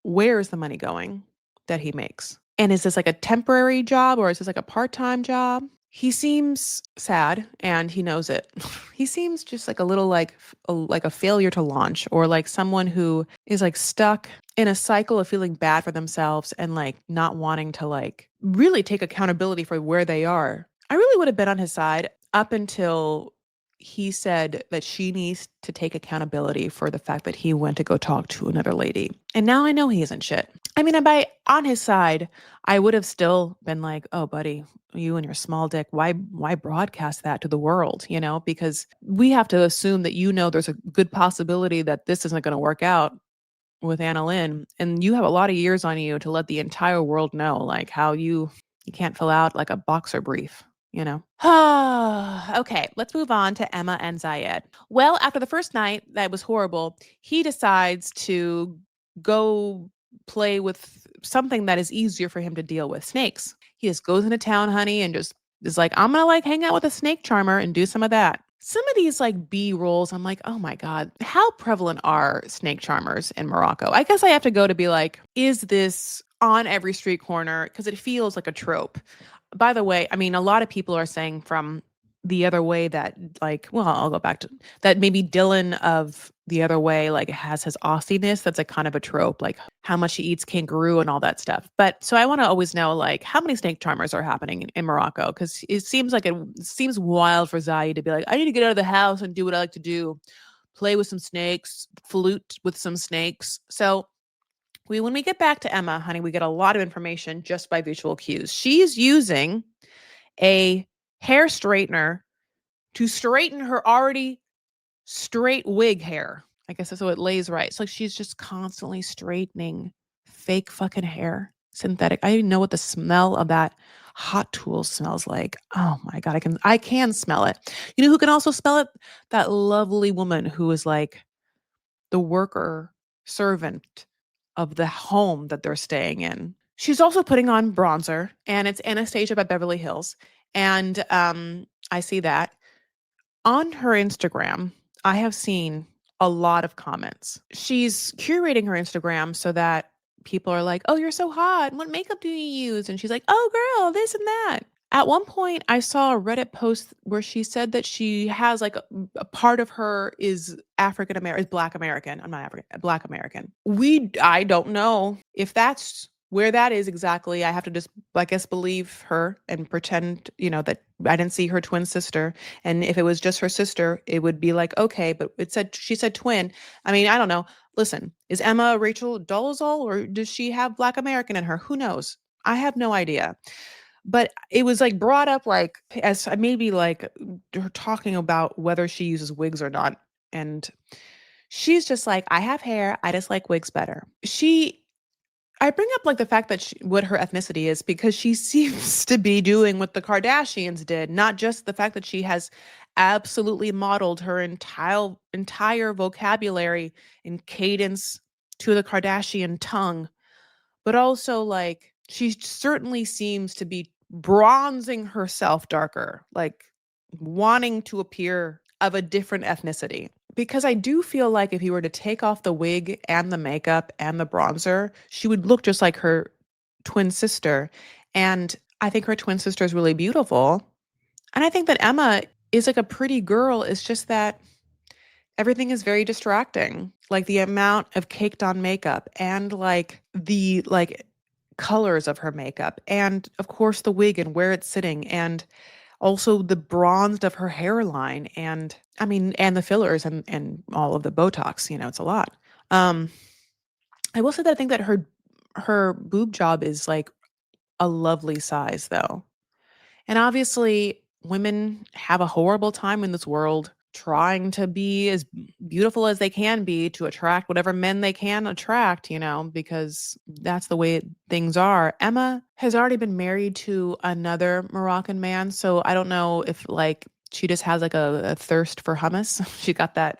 S1: where is the money going that he makes? And is this like a temporary job or is this like a part-time job? He seems sad and he knows it. He seems just like a little like a failure to launch or like someone who is like stuck in a cycle of feeling bad for themselves and like not wanting to like really take accountability for where they are. I really would have been on his side up until he said that she needs to take accountability for the fact that he went to go talk to another lady. And now I know he isn't shit. I mean, on his side, I would have still been like, oh, buddy, you and your small dick, why broadcast that to the world, because we have to assume that there's a good possibility that this isn't going to work out. with Annalyn, and you have a lot of years on you to let the entire world know, like, how you can't fill out, like, a boxer brief, you know? Okay, let's move on to Emma and Ziad. Well, after the first night that was horrible, he decides to go play with something that is easier for him to deal with, snakes. He just goes into town, honey, and just is like, "I'm gonna, like, hang out with a snake charmer and do some of that." Some of these, like, B rolls, I'm like, "Oh my god, how prevalent are snake charmers in Morocco?" I guess I have to go to be like, "Is this on every street corner?" Because it feels like a trope. By the way, I mean, a lot of people are saying from The Other Way that, like, well, I'll go back to that, maybe Dylan of The Other Way, like, has his Aussie-ness. That's, like, kind of a trope, like, how much he eats kangaroo and all that stuff. But so I wanna always know, like, how many snake charmers are happening in Morocco? Because it seems like it seems wild for Zaya to be like, "I need to get out of the house and do what I like to do, play with some snakes, flute with some snakes." So when we get back to Emma, honey, we get a lot of information just by visual cues. She's using a hair straightener to straighten her already straight wig hair. I guess that's so it lays right. It's like she's just constantly straightening fake fucking hair, synthetic. I even know what the smell of that hot tool smells like. Oh my god, I can smell it. You know who can also smell it? That lovely woman who is like the worker servant of the home that they're staying in. She's also putting on bronzer, and it's Anastasia by Beverly Hills. And I see that. On her Instagram, I have seen a lot of comments. She's curating her Instagram so that people are like, "Oh, you're so hot. What makeup do you use?" And she's like, "Oh, girl, this and that." At one point, I saw a Reddit post where she said that she has like a part of her is African American, is Black American. I'm not African, Black American. I don't know if that's where that is exactly. I have to just, I guess, believe her and pretend, that I didn't see her twin sister. And if it was just her sister, it would be like, okay, but she said twin. I mean, I don't know. Listen, is Emma Rachel Dolezal, or does she have Black American in her? Who knows? I have no idea. But it was, like, brought up, like, as maybe, like, her talking about whether she uses wigs or not, and she's just like, "I have hair, I just like wigs better." I bring up, like, the fact that what her ethnicity is because she seems to be doing what the Kardashians did, not just the fact that she has absolutely modeled her entire vocabulary and cadence to the Kardashian tongue, but also, like, she certainly seems to be bronzing herself darker, like, wanting to appear of a different ethnicity. Because I do feel like if you were to take off the wig and the makeup and the bronzer, she would look just like her twin sister, and I think her twin sister is really beautiful, and I think that Emma is, like, a pretty girl. It's just that everything is very distracting. Like, the amount of caked on makeup and, like, the, like, colors of her makeup and, of course, the wig and where it's sitting and also the bronzed of her hairline and, I mean, and the fillers and all of the Botox, it's a lot. Um, I will say that I think that her boob job is, like, a lovely size, though. And obviously, women have a horrible time in this world trying to be as beautiful as they can be to attract whatever men they can attract, because that's the way things are. Emma has already been married to another Moroccan man, so I don't know if, like, she just has, like, a thirst for hummus. She got that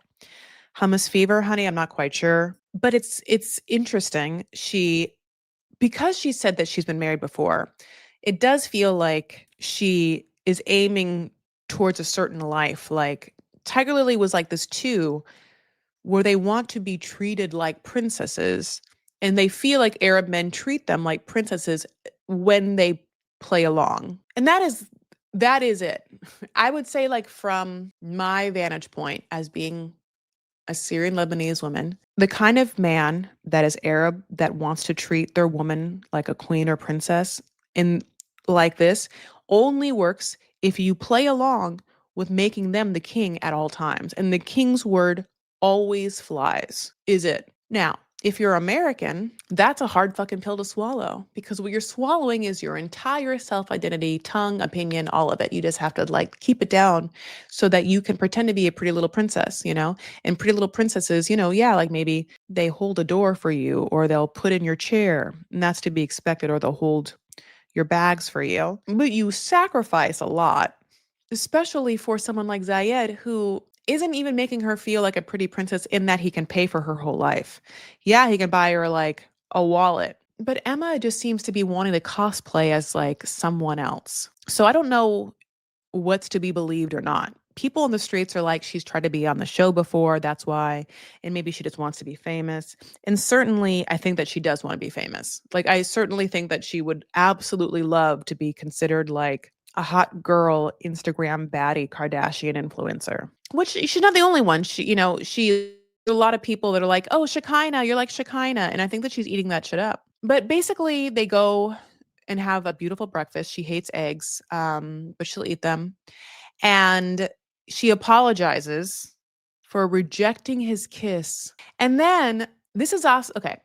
S1: hummus fever, honey. I'm not quite sure. But it's interesting. Because she said that she's been married before, it does feel like she is aiming towards a certain life. Like, Tiger Lily was like this too, where they want to be treated like princesses, and they feel like Arab men treat them like princesses when they play along. And that is it. I would say, like, from my vantage point as being a Syrian Lebanese woman, the kind of man that is Arab that wants to treat their woman like a queen or princess in like this only works if you play along with making them the king at all times. And the king's word always flies, is it? Now, If you're American, that's a hard fucking pill to swallow because what you're swallowing is your entire self identity, tongue, opinion, all of it. You just have to like keep it down so that you can pretend to be a pretty little princess, you know? And pretty little princesses, you know, yeah, like maybe they hold a door for you or they'll put in your chair and that's to be expected, or they'll hold your bags for you. But you sacrifice a lot, especially for someone like Zayed, who isn't even making her feel like a pretty princess in that he can pay for her whole life. Yeah, he can buy her like a wallet. But Emma just seems to be wanting to cosplay as like someone else. So I don't know what's to be believed or not. People in the streets are like, she's tried to be on the show before, that's why. And maybe she just wants to be famous. And certainly, I think that she does want to be famous. Like, I certainly think that she would absolutely love to be considered like a hot girl Instagram baddie Kardashian influencer, which she's not the only one. A lot of people that are like, oh, Shekinah, you're like Shekinah. And I think that she's eating that shit up. But basically, they go and have a beautiful breakfast. She hates eggs, but she'll eat them. And she apologizes for rejecting his kiss. And then this is also okay.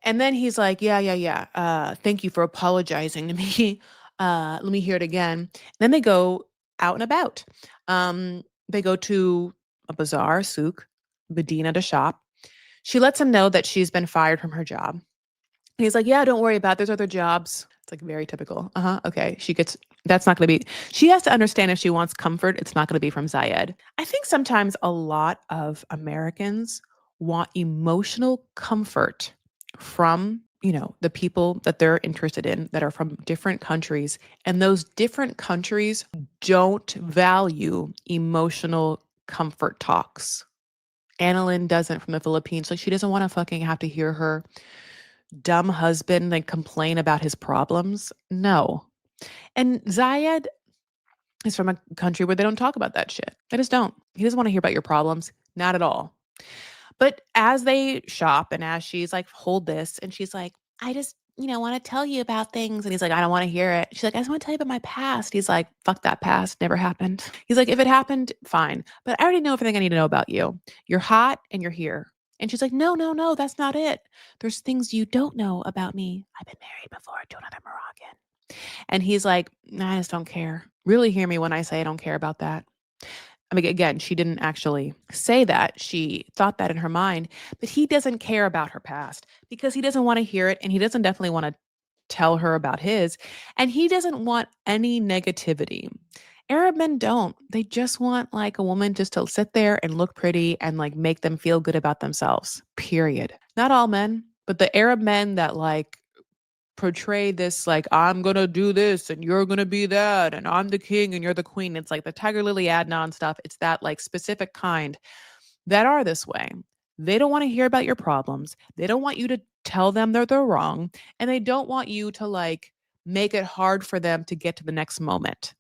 S1: And then he's like, yeah. Thank you for apologizing to me. Let me hear it again. Then they go out and about. They go to a bazaar, souk, Medina to shop. She lets him know that she's been fired from her job. And he's like, yeah, don't worry about it. There's other jobs. It's like very typical. Okay. That's not going to be, she has to understand if she wants comfort, it's not going to be from Zayed. I think sometimes a lot of Americans want emotional comfort from, the people that they're interested in that are from different countries. And those different countries don't value emotional comfort talks. Annalyn doesn't from the Philippines. Like she doesn't want to fucking have to hear her dumb husband like complain about his problems. No. And Zayed is from a country where they don't talk about that shit. They just don't. He doesn't want to hear about your problems. Not at all. But as they shop and as she's like, hold this, and she's like, I just, want to tell you about things. And he's like, I don't want to hear it. She's like, I just want to tell you about my past. He's like, fuck that past. Never happened. He's like, if it happened, fine. But I already know everything I need to know about you. You're hot and you're here. And she's like, no, that's not it. There's things you don't know about me. I've been married before to another Moroccan. And he's like, I just don't care. Really hear me when I say I don't care about that. I mean, again, she didn't actually say that. She thought that in her mind, but he doesn't care about her past because he doesn't want to hear it. And he doesn't definitely want to tell her about his. And he doesn't want any negativity. Arab men don't. They just want like a woman just to sit there and look pretty and like make them feel good about themselves, period. Not all men, but the Arab men that like portray this like I'm gonna do this and you're gonna be that and I'm the king and you're the queen. It's like the Tiger Lily Adnan stuff. It's that like specific kind that are this way. They don't want to hear about your problems. They don't want you to tell them they're wrong. And they don't want you to like make it hard for them to get to the next moment.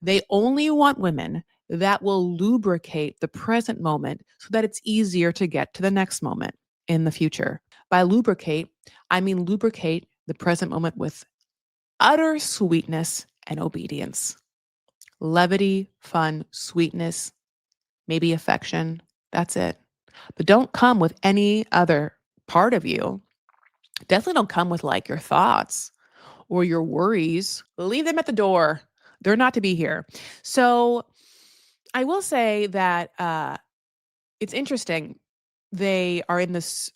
S1: They only want women that will lubricate the present moment so that it's easier to get to the next moment in the future. By lubricate, I mean lubricate the present moment with utter sweetness and obedience. Levity, fun, sweetness, maybe affection. That's it. But don't come with any other part of you. Definitely don't come with like your thoughts or your worries. Leave them at the door. They're not to be here. So I will say that it's interesting. They are in this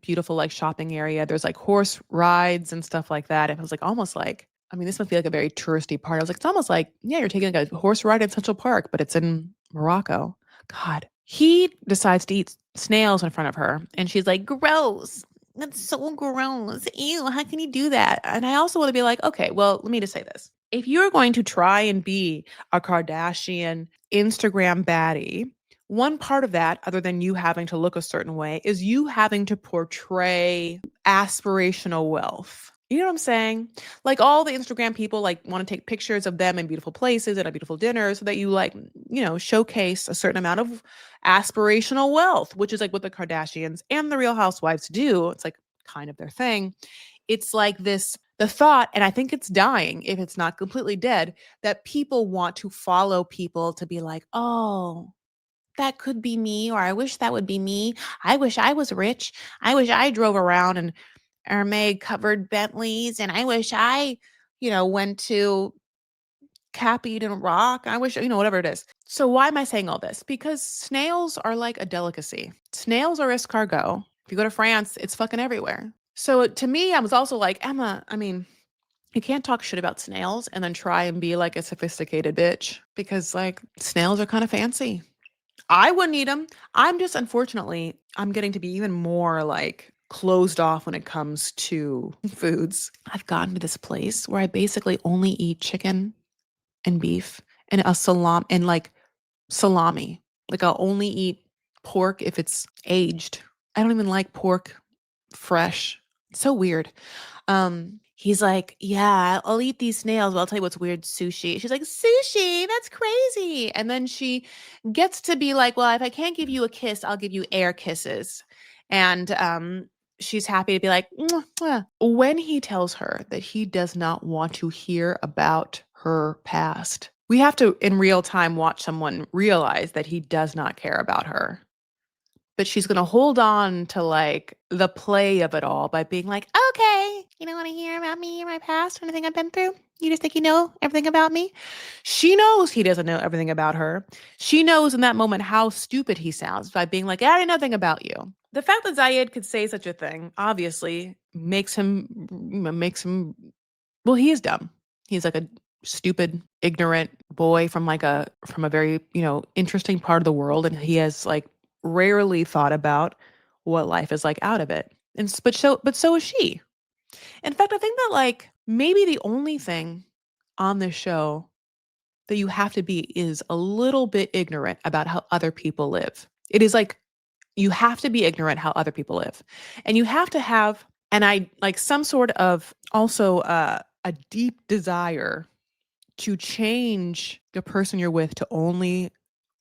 S1: beautiful like shopping area. There's like horse rides and stuff like that. It was like almost like, I mean, this must be like a very touristy part. I was like, it's almost like, yeah, you're taking like a horse ride in Central Park, but it's in Morocco. God. He decides to eat snails in front of her. And she's like, gross. That's so gross. Ew, how can you do that? And I also want to be like, okay, well, let me just say this. If you're going to try and be a Kardashian Instagram baddie, one part of that, other than you having to look a certain way, is you having to portray aspirational wealth. You know what I'm saying? Like all the Instagram people like want to take pictures of them in beautiful places and a beautiful dinner so that you like, showcase a certain amount of aspirational wealth, which is like what the Kardashians and the Real Housewives do. It's like kind of their thing. It's like the thought, and I think it's dying if it's not completely dead, that people want to follow people to be like, oh, that could be me, or I wish that would be me. I wish I was rich. I wish I drove around in Hermes covered Bentleys, and I wish I, went to Cappy and Rock. I wish, whatever it is. So why am I saying all this? Because snails are like a delicacy. Snails are escargot. If you go to France, it's fucking everywhere. So to me, I was also like, Emma, I mean, you can't talk shit about snails and then try and be like a sophisticated bitch because like snails are kind of fancy. I wouldn't eat them. I'm just, unfortunately, I'm getting to be even more like closed off when it comes to foods. I've gotten to this place where I basically only eat chicken and beef and a salami. Like I'll only eat pork if it's aged. I don't even like pork fresh. It's so weird. He's like, yeah, I'll eat these snails, but I'll tell you what's weird, sushi. She's like, sushi, that's crazy. And then she gets to be like, well, if I can't give you a kiss, I'll give you air kisses. And she's happy to be like, mwah, mwah. When he tells her that he does not want to hear about her past, we have to, in real time, watch someone realize that he does not care about her. But she's going to hold on to like the play of it all by being like, okay, you don't want to hear about me or my past or anything I've been through? You just think you know everything about me? She knows he doesn't know everything about her. She knows in that moment how stupid he sounds by being like, I know nothing about you. The fact that Ziad could say such a thing obviously makes him, well, he is dumb. He's like a stupid, ignorant boy from a very, interesting part of the world. And he has like rarely thought about what life is like out of it. But so is she. In fact, I think that like maybe the only thing on this show that you have to be is a little bit ignorant about how other people live. It is like you have to be ignorant how other people live. And you have to have some sort of also a deep desire to change the person you're with to only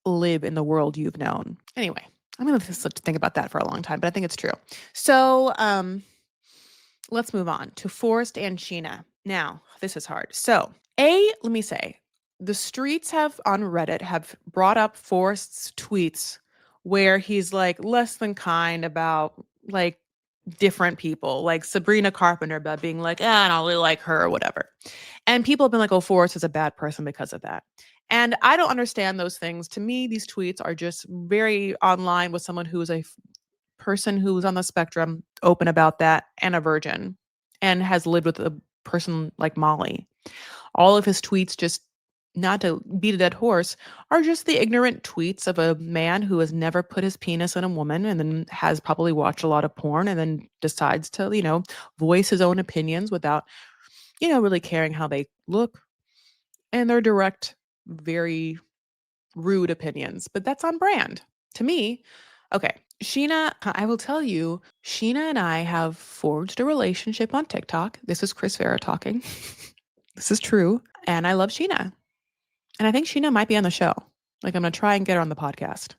S1: live in the world you've known. Anyway, I'm going to think about that for a long time, but I think it's true. So let's move on to Forrest and Sheena. Now, this is hard. So, let me say, the streets on Reddit have brought up Forrest's tweets where he's like less than kind about like different people, like Sabrina Carpenter, about being like, I don't really like her or whatever. And people have been like, oh, Forrest is a bad person because of that. And I don't understand those things. To me, these tweets are just very online with someone who is a person who's on the spectrum, open about that, and a virgin, and has lived with a person like Molly. All of his tweets, just not to beat a dead horse, are just the ignorant tweets of a man who has never put his penis in a woman and then has probably watched a lot of porn and then decides to, voice his own opinions without, really caring how they look. And they're direct, very rude opinions, but that's on brand to me. Okay. Sheena, I will tell you, Sheena and I have forged a relationship on TikTok. This is Chris Vera talking. This is true. And I love Sheena. And I think Sheena might be on the show. Like, I'm going to try and get her on the podcast.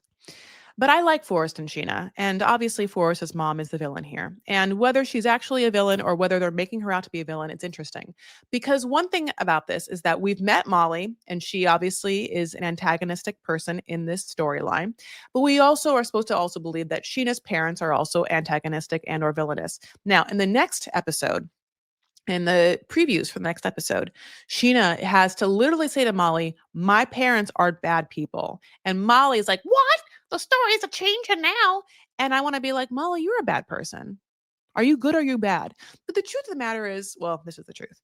S1: But I like Forrest and Sheena. And obviously, Forrest's mom is the villain here. And whether she's actually a villain or whether they're making her out to be a villain, it's interesting. Because one thing about this is that we've met Molly, and she obviously is an antagonistic person in this storyline. But we also are supposed to also believe that Sheena's parents are also antagonistic and or villainous. Now, in the next episode, in the previews for the next episode, Sheena has to literally say to Molly, my parents are bad people. And Molly's like, what? The stories are changing now. And I want to be like, Molly, you're a bad person. Are you good or are you bad? But the truth of the matter is, well, this is the truth.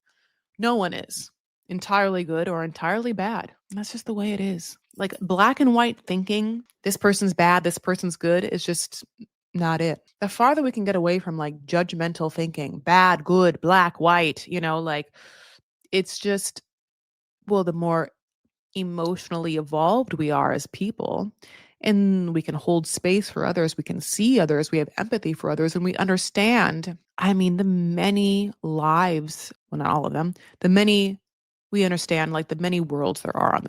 S1: No one is entirely good or entirely bad. And that's just the way it is. Like black and white thinking, this person's bad, this person's good, is just not it. The farther we can get away from like judgmental thinking, bad, good, black, white, like it's just, well, the more emotionally evolved we are as people, and we can hold space for others, we can see others, we have empathy for others, and we understand, I mean, the many lives, well, not all of them, we understand like the many worlds there are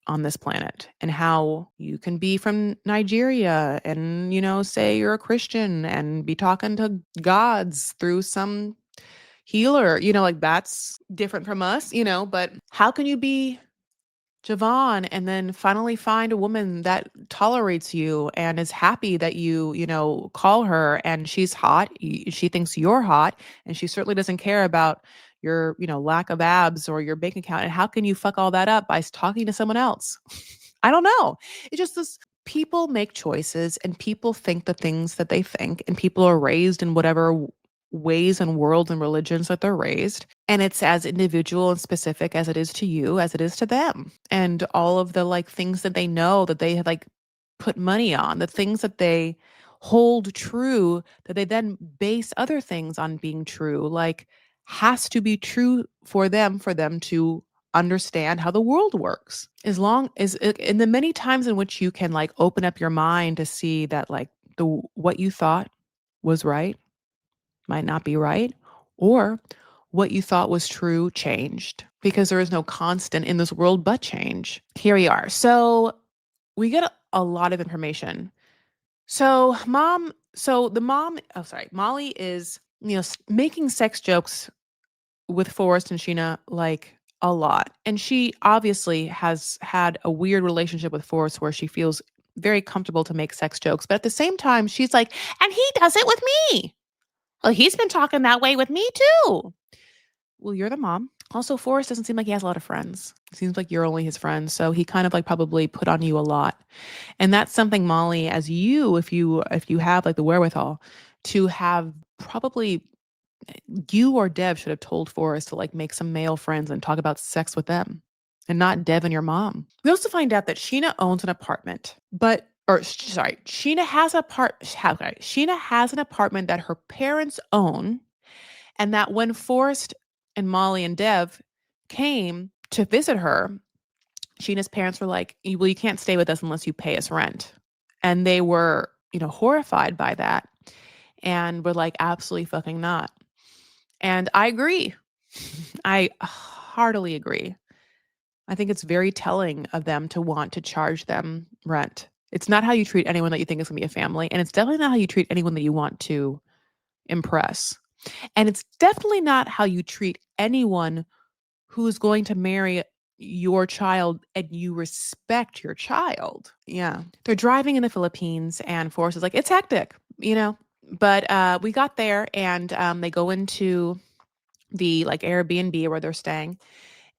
S1: on this planet, and how you can be from Nigeria and, say you're a Christian and be talking to gods through some healer, like that's different from us, but how can you be Jovon, and then finally find a woman that tolerates you and is happy that you call her and she's hot. She thinks you're hot, and she certainly doesn't care about your lack of abs or your bank account. And how can you fuck all that up by talking to someone else? I don't know. It's just this people make choices and people think the things that they think, and people are raised in whatever ways and worlds and religions that they're raised. And it's as individual and specific as it is to you, as it is to them. And all of the like things that they know that they have like put money on, the things that they hold true, that they then base other things on being true, like has to be true for them to understand how the world works. As long as in the many times in which you can like open up your mind to see that like the what you thought was right might not be right, or what you thought was true changed, because there is no constant in this world but change. Here we are. So we get a lot of information. Molly is, making sex jokes with Forrest and Sheena like a lot. And she obviously has had a weird relationship with Forrest where she feels very comfortable to make sex jokes. But at the same time, she's like, and he does it with me. Well, he's been talking that way with me too. Well, you're the mom. Also, Forrest doesn't seem like he has a lot of friends. It seems like you're only his friend. So he kind of like probably put on you a lot. And that's something, Molly, as you, if you have like the wherewithal to have, probably you or Dev should have told Forrest to like make some male friends and talk about sex with them, and not Dev and your mom. We also find out that Sheena owns an apartment, Sheena has Sheena has an apartment that her parents own, and that when Forrest and Molly and Dev came to visit her, Sheena's parents were like, well, you can't stay with us unless you pay us rent. And they were, horrified by that and were like, absolutely fucking not. And I agree. I heartily agree. I think it's very telling of them to want to charge them rent. It's not how you treat anyone that you think is going to be a family. And it's definitely not how you treat anyone that you want to impress. And it's definitely not how you treat anyone who is going to marry your child and you respect your child. Yeah. They're driving in the Philippines and Forrest is like, it's hectic. But we got there and they go into the like Airbnb where they're staying,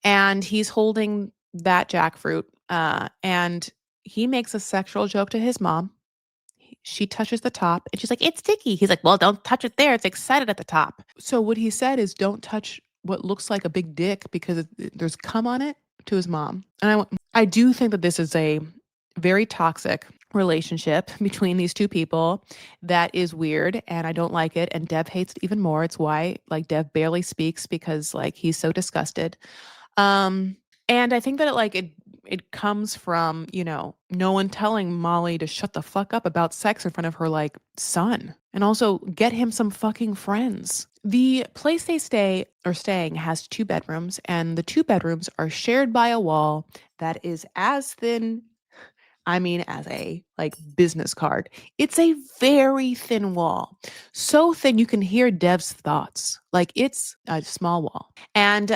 S1: and he's holding that jackfruit, and he makes a sexual joke to his mom. She touches the top and she's like, it's sticky. He's like, well, don't touch it there. It's excited at the top. So what he said is, don't touch what looks like a big dick because there's cum on it, to his mom. And I do think that this is a very toxic relationship between these two people that is weird, and I don't like it. And Deb hates it even more. It's why like Deb barely speaks, because like he's so disgusted. And I think that it comes from, no one telling Molly to shut the fuck up about sex in front of her like son, and also get him some fucking friends. The place they staying has 2 bedrooms, and the 2 bedrooms are shared by a wall that is as thin, I mean, as a like business card. It's a very thin wall. So thin you can hear Dev's thoughts. Like, it's a small wall. And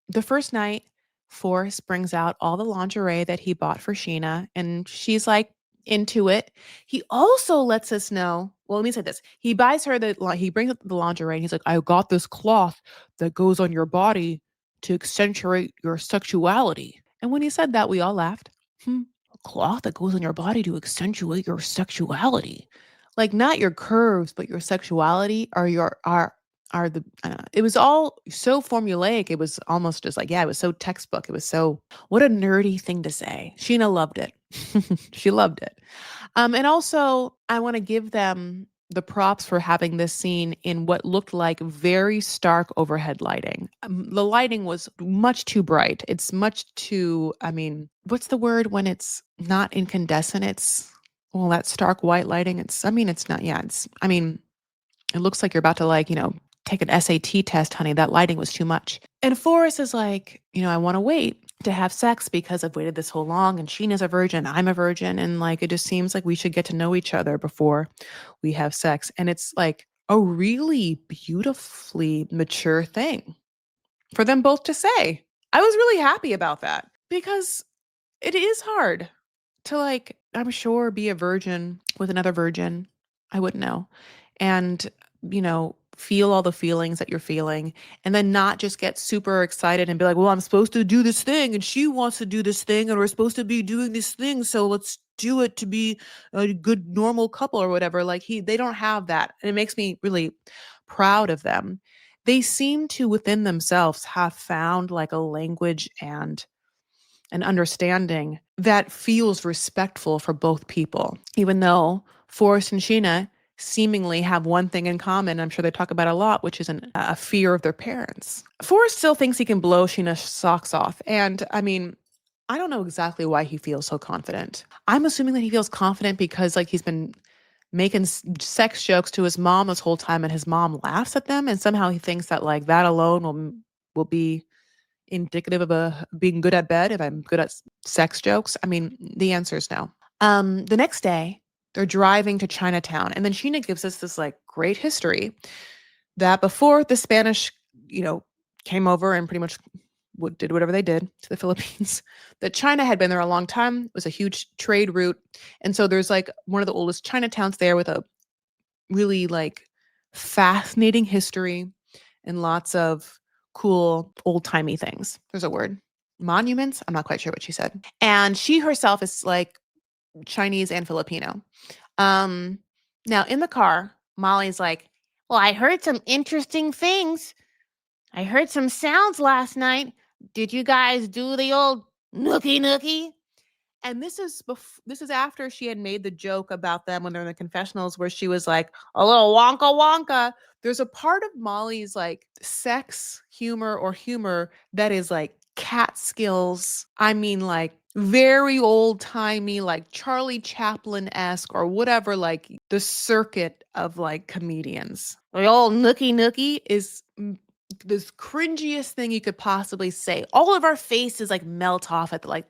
S1: the first night, Forrest brings out all the lingerie that he bought for Sheena, and she's like into it. He also lets us know, well, let me say this. He buys her he brings up the lingerie and he's like, I got this cloth that goes on your body to accentuate your sexuality. And when he said that, we all laughed. A cloth that goes on your body to accentuate your sexuality. Like, not your curves, but your sexuality, are the I don't know. It was all so formulaic. It was almost just like, yeah, it was so textbook. It was so, what a nerdy thing to say. Sheena loved it. She loved it. And also, I want to give them the props for having this scene in what looked like very stark overhead lighting. The lighting was much too bright. It's much too, I mean, what's the word when it's not incandescent? It's, well, that stark white lighting. It's not, yeah, it looks like you're about to take an SAT test, honey. That lighting was too much. And Forrest is like, I want to wait to have sex because I've waited this whole long, and Sheena's a virgin, I'm a virgin, and like it just seems like we should get to know each other before we have sex. And it's like a really beautifully mature thing for them both to say. I was really happy about that. Because it is hard to, like, I'm sure, be a virgin with another virgin. I wouldn't know. And, feel all the feelings that you're feeling and then not just get super excited and be like, well, I'm supposed to do this thing and she wants to do this thing and we're supposed to be doing this thing. So let's do it to be a good, normal couple or whatever. Like they don't have that. And it makes me really proud of them. They seem to within themselves have found like a language and an understanding that feels respectful for both people, even though Forrest and Sheena seemingly have one thing in common. I'm sure they talk about it a lot, which is a fear of their parents. Forrest still thinks he can blow Sheena's socks off. And I mean, I don't know exactly why he feels so confident. I'm assuming that he feels confident because like he's been making sex jokes to his mom this whole time and his mom laughs at them. And somehow he thinks that like that alone will be indicative of being good at bed if I'm good at sex jokes? I mean, the answer is no. The next day, they're driving to Chinatown, and then Sheena gives us this like great history that before the Spanish, came over and pretty much did whatever they did to the Philippines, that China had been there a long time. It was a huge trade route, and so there's like one of the oldest Chinatowns there with a really like fascinating history and lots of cool old-timey things. There's a word. Monuments? I'm not quite sure what she said. And she herself is like Chinese and Filipino. Um Now in the car, Molly's like, "Well, I heard some interesting things. I heard some sounds last night. Did you guys do the old nookie nookie?" And this is after she had made the joke about them when they're in the confessionals where she was like, a little wonka wonka. There's a part of Molly's like sex humor that is like cat skills. I mean, like very old timey, like Charlie Chaplin-esque or whatever, like the circuit of like comedians. The old nookie nookie is this cringiest thing you could possibly say. All of our faces like melt off at the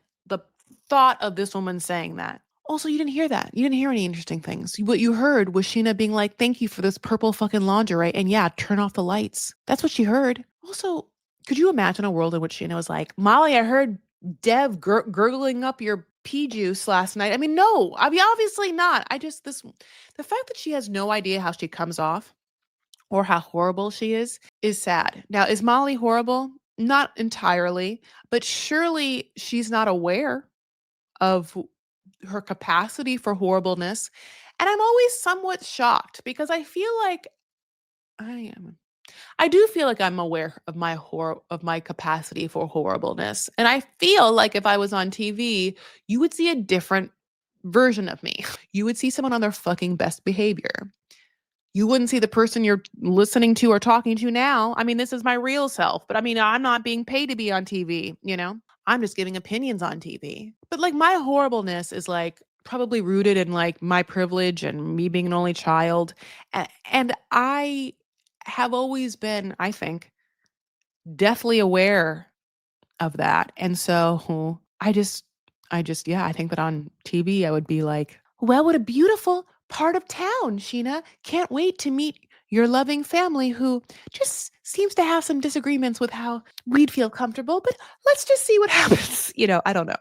S1: thought of this woman saying that. Also, you didn't hear that. You didn't hear any interesting things. What you heard was Sheena being like, "Thank you for this purple fucking lingerie." And yeah, turn off the lights. That's what she heard. Also, could you imagine a world in which Sheena was like, "Molly, I heard Dev gurgling up your pea juice last night." I mean, no, I mean, obviously not. The fact that she has no idea how she comes off or how horrible she is sad. Now, is Molly horrible? Not entirely, but surely she's not aware of her capacity for horribleness. And I'm always somewhat shocked because I am. I do feel like I'm aware of my capacity for horribleness. And I feel like if I was on TV, you would see a different version of me. You would see someone on their fucking best behavior. You wouldn't see the person you're listening to or talking to now. I mean, this is my real self, but I mean, I'm not being paid to be on TV, you know? I'm just giving opinions on TV. But like my horribleness is like probably rooted in like my privilege and me being an only child. And I have always been, I think, deathly aware of that. And so yeah, I think that on TV, I would be like, well, what a beautiful part of town, Sheena. Can't wait to meet your loving family who just seems to have some disagreements with how we'd feel comfortable, but let's just see what happens. I don't know.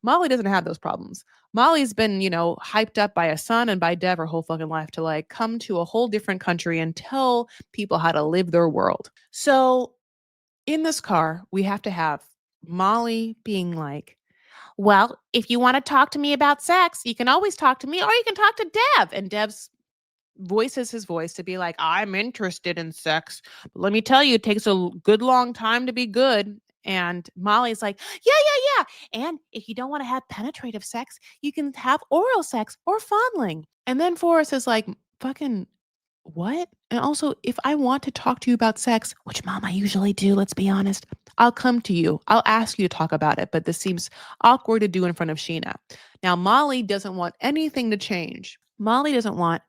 S1: Molly doesn't have those problems. Molly's been, hyped up by a son and by Dev her whole fucking life to like come to a whole different country and tell people how to live their world. So in this car, we have to have Molly being like, well, if you want to talk to me about sex, you can always talk to me or you can talk to Dev. And Dev's voices his voice to be like, I'm interested in sex. But let me tell you, it takes a good long time to be good. And Molly's like, yeah, yeah, yeah. And if you don't want to have penetrative sex, you can have oral sex or fondling. And then Forrest is like, fucking what? And also, if I want to talk to you about sex, which mom, I usually do, let's be honest, I'll come to you. I'll ask you to talk about it, but this seems awkward to do in front of Sheena. Now, Molly doesn't want anything to change. Molly doesn't want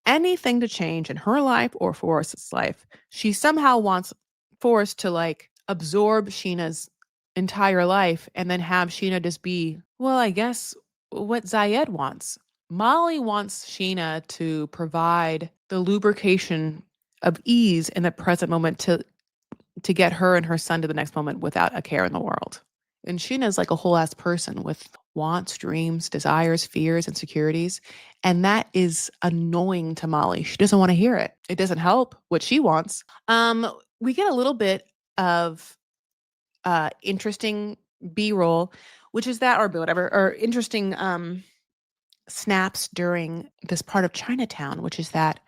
S1: anything to change in her life or Forrest's life. She somehow wants Forrest to like absorb Sheena's entire life and then have Sheena just be, well, I guess what Ziad wants. Molly wants Sheena to provide the lubrication of ease in the present moment to get her and her son to the next moment without a care in the world. And Sheena's like a whole ass person with wants, dreams, desires, fears, insecurities. And that is annoying to Molly. She doesn't want to hear it. It doesn't help what she wants. We get a little bit of interesting B-roll, which is that, or whatever, or interesting snaps during this part of Chinatown, which is that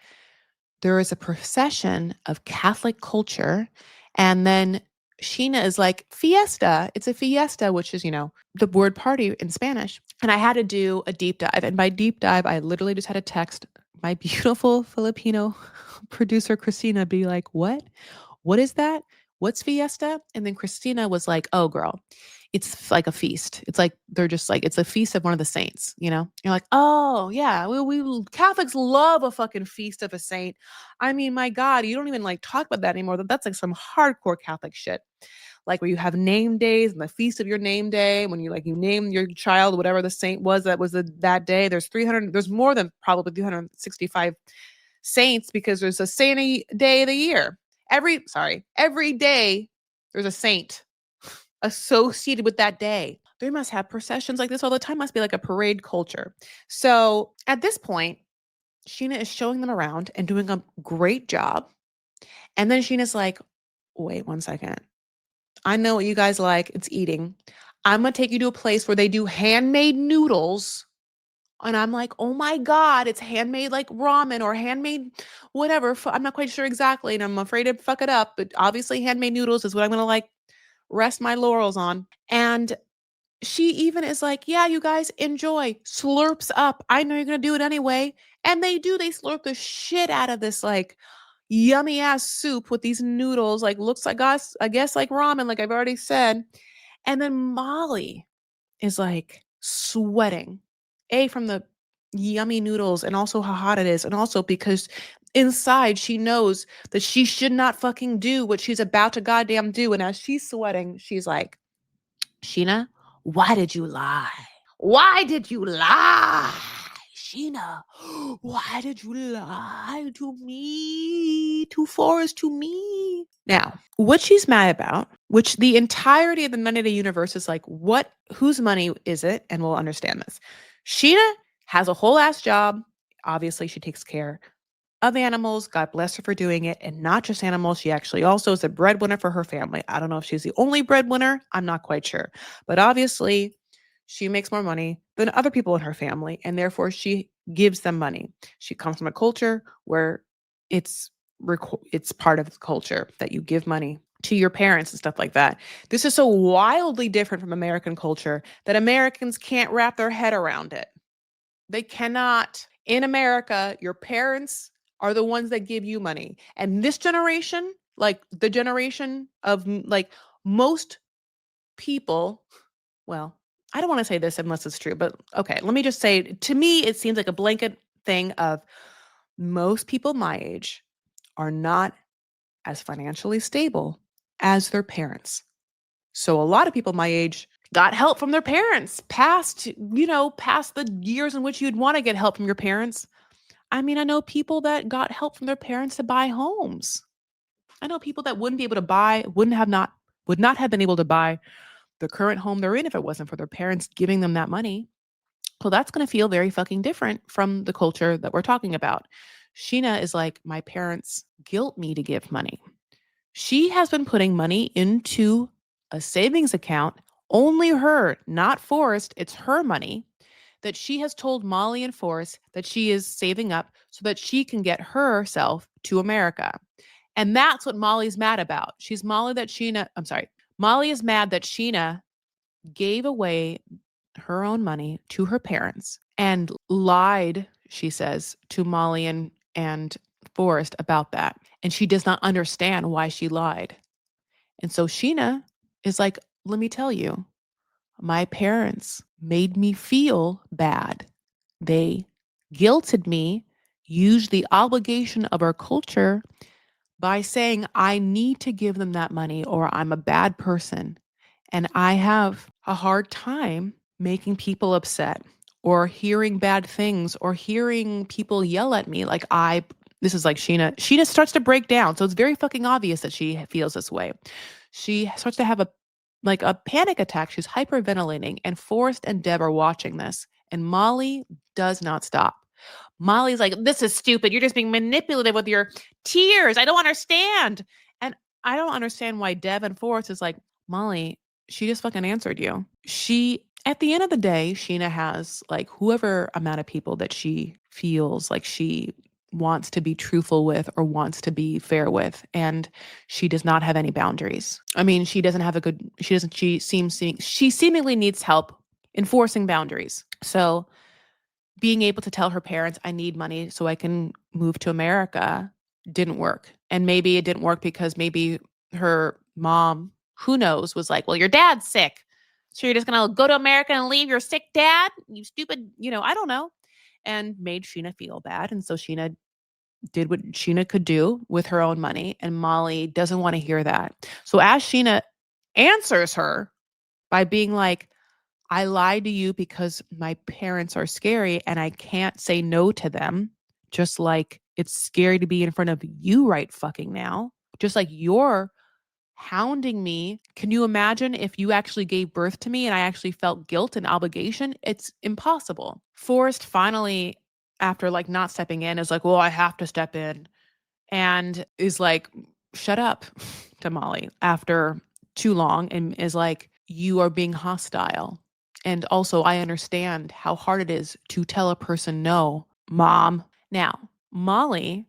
S1: there is a procession of Catholic culture, and then Sheena is like, fiesta. It's a fiesta, which is, the word party in Spanish. And I had to do a deep dive. And by deep dive, I literally just had to text my beautiful Filipino producer, Christina, be like, what? What is that? What's fiesta? And then Christina was like, oh, girl, it's like a feast. It's like, they're just like, it's a feast of one of the saints, You're like, oh, yeah, we Catholics love a fucking feast of a saint. I mean, my God, you don't even like talk about that anymore. That's like some hardcore Catholic shit. Like where you have name days and the feast of your name day, when you name your child, whatever the saint was, that was that day. There's more than probably 365 saints because there's a saint day of the year. Every day there's a saint associated with that day. They must have processions like this all the time. Must be like a parade culture. So at this point, Sheena is showing them around and doing a great job. And then Sheena's like, wait 1 second. I know what you guys like. It's eating. I'm going to take you to a place where they do handmade noodles. And I'm like, oh my God, it's handmade like ramen or handmade whatever. I'm not quite sure exactly. And I'm afraid to fuck it up. But obviously handmade noodles is what I'm going to like rest my laurels on. And she even is like, yeah, you guys enjoy. Slurps up. I know you're going to do it anyway. And they do. They slurp the shit out of this like yummy ass soup with these noodles. Like looks like us, I guess like ramen, like I've already said. And then Molly is like sweating. From the yummy noodles and also how hot it is. And also because inside she knows that she should not fucking do what she's about to goddamn do. And as she's sweating, she's like, Sheena, why did you lie? Why did you lie? Sheena, why did you lie to me? To Forrest, to me? Now, what she's mad about, which the entirety of the Money Day universe is like, whose money is it? And we'll understand this. Sheena has a whole ass job. Obviously, she takes care of animals. God bless her for doing it. And not just animals. She actually also is a breadwinner for her family. I don't know if she's the only breadwinner. I'm not quite sure. But obviously, she makes more money than other people in her family. And therefore, she gives them money. She comes from a culture where it's part of the culture that you give money to your parents and stuff like that. This is so wildly different from American culture that Americans can't wrap their head around it. They cannot. In America, your parents are the ones that give you money. And this generation, like the generation of like most people, well, I don't want to say this unless it's true, but okay, let me just say, to me, it seems like a blanket thing of most people my age are not as financially stable as their parents. So a lot of people my age got help from their parents past the years in which you'd want to get help from your parents. I mean, I know people that got help from their parents to buy homes. I know people that wouldn't be able to buy, would not have been able to buy the current home they're in if it wasn't for their parents giving them that money. Well, that's going to feel very fucking different from the culture that we're talking about. Sheena is like, my parents guilt me to give money. She has been putting money into a savings account, only her, not Forrest. It's her money that she has told Molly and Forrest that she is saving up so that she can get herself to America. And that's what Molly's mad about. Molly is mad that Sheena gave away her own money to her parents and lied, she says, to Molly and Forrest about that. And she does not understand why she lied. And so Sheena is like, let me tell you, my parents made me feel bad. They guilted me, used the obligation of our culture by saying I need to give them that money or I'm a bad person. And I have a hard time making people upset or hearing bad things or hearing people yell at me this is like Sheena. Sheena starts to break down. So it's very fucking obvious that she feels this way. She starts to have a like a panic attack. She's hyperventilating, and Forrest and Deb are watching this, and Molly does not stop. Molly's like, "This is stupid. You're just being manipulative with your tears. I don't understand." And I don't understand why Deb and Forrest is like, "Molly, she just fucking answered you." At the end of the day, Sheena has like whoever amount of people that she feels like she wants to be truthful with or wants to be fair with, and she does not have any boundaries. I mean, she doesn't have a good she doesn't she seemingly needs help enforcing boundaries. So being able to tell her parents, I need money so I can move to America, didn't work. And maybe it didn't work because maybe her mom, who knows, was like, well, your dad's sick. So you're just going to go to America and leave your sick dad? You stupid, I don't know. And made Sheena feel bad. And so Sheena did what Sheena could do with her own money. And Molly doesn't want to hear that. So as Sheena answers her by being like, I lied to you because my parents are scary and I can't say no to them. Just like it's scary to be in front of you right fucking now. Just like you're hounding me. Can you imagine if you actually gave birth to me and I actually felt guilt and obligation? It's impossible. Forrest finally, after like not stepping in, is like, well, I have to step in. And is like, shut up to Molly after too long and is like, you are being hostile. And also, I understand how hard it is to tell a person no, mom. Now, Molly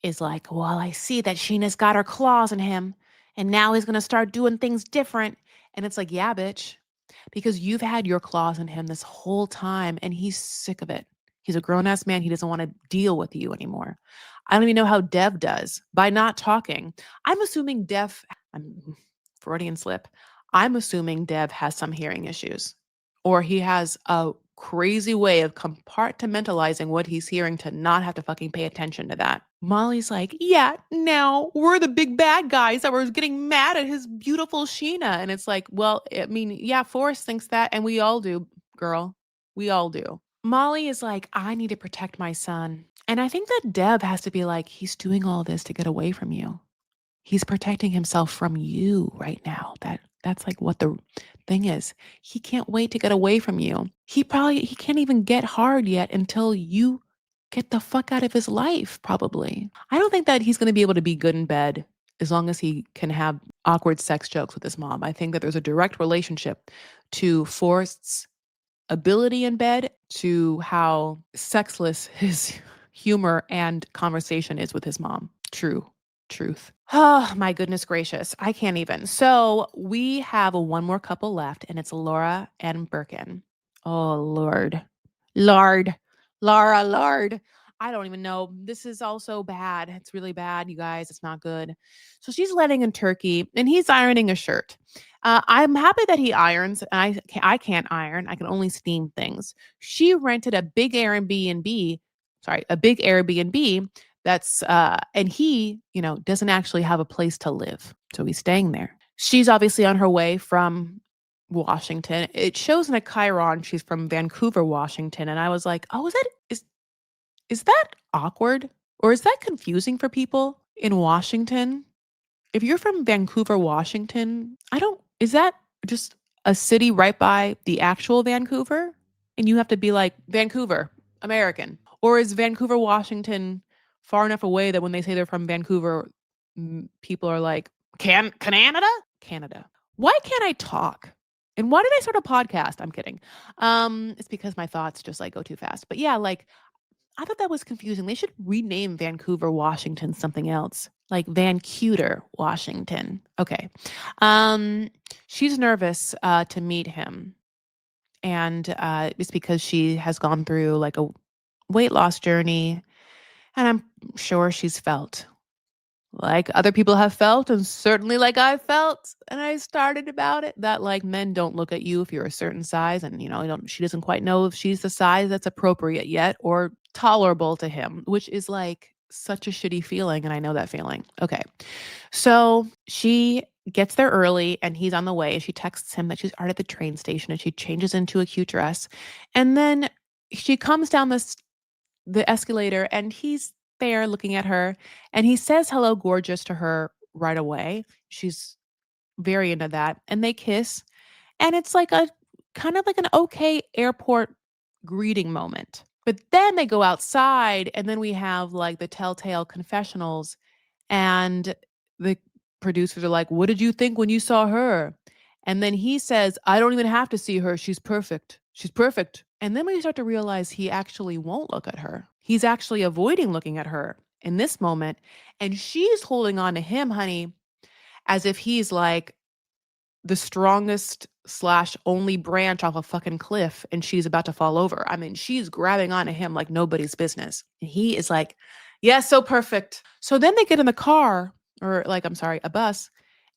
S1: is like, well, I see that Sheena's got her claws in him and now he's going to start doing things different. And it's like, yeah, bitch, because you've had your claws in him this whole time and he's sick of it. He's a grown ass man. He doesn't want to deal with you anymore. I don't even know how Dev does by not talking. I'm assuming Freudian slip. I'm assuming Dev has some hearing issues or he has a crazy way of compartmentalizing what he's hearing to not have to fucking pay attention to that. Molly's like, yeah, now we're the big bad guys that were getting mad at his beautiful Sheena. And it's like, well, I mean, yeah, Forrest thinks that, and we all do, girl. We all do. Molly is like, I need to protect my son. And I think that Deb has to be like, he's doing all this to get away from you. He's protecting himself from you right now. That's like what the thing is. He can't wait to get away from you. He can't even get hard yet until you get the fuck out of his life, probably. I don't think that he's going to be able to be good in bed as long as he can have awkward sex jokes with his mom. I think that there's a direct relationship to Forrest's ability in bed to how sexless his humor and conversation is with his mom. Truth. Oh, my goodness gracious. I can't even. So we have one more couple left, and it's Laura and Birkin. Oh, Lord. Lord. Laura, Lord. I don't even know. This is also bad. It's really bad, you guys. It's not good. So she's letting in turkey, and he's ironing a shirt. I'm happy that he irons. I can't iron. I can only steam things. She rented a big Airbnb. Sorry, a big Airbnb that's and he, doesn't actually have a place to live. So he's staying there. She's obviously on her way from Washington. It shows in a Chiron she's from Vancouver, Washington. And I was like, oh, is that awkward? Or is that confusing for people in Washington? If you're from Vancouver, Washington, is that just a city right by the actual Vancouver? And you have to be like, Vancouver, American. Or is Vancouver, Washington far enough away that when they say they're from Vancouver, people are like, Canada? Canada. Why can't I talk? And why did I start a podcast? I'm kidding. It's because my thoughts just like go too fast. But yeah, like I thought that was confusing. They should rename Vancouver, Washington something else, like Vancouver, Washington. Okay. She's nervous to meet him. And it's because she has gone through like a weight loss journey. And I'm sure she's felt like other people have felt, and certainly like I felt, and I started about it, that like men don't look at you if you're a certain size, and she doesn't quite know if she's the size that's appropriate yet or tolerable to him, which is like such a shitty feeling, and I know that feeling. Okay. So she gets there early and he's on the way, and she texts him that she's already at the train station, and she changes into a cute dress. And then she comes down the escalator, and he's there looking at her, and he says hello gorgeous to her right away. She's very into that. And they kiss. And it's like a kind of like an okay airport greeting moment. But then they go outside, and then we have like the telltale confessionals, and the producers are like, "What did you think when you saw her?" And then he says, "I don't even have to see her. She's perfect. She's perfect." And then we start to realize he actually won't look at her. He's actually avoiding looking at her in this moment. And she's holding on to him, honey, as if he's like the strongest slash only branch off a fucking cliff and she's about to fall over. I mean, she's grabbing onto him like nobody's business. And he is like, yeah, so perfect. So then they get in the car, or like, I'm sorry, a bus,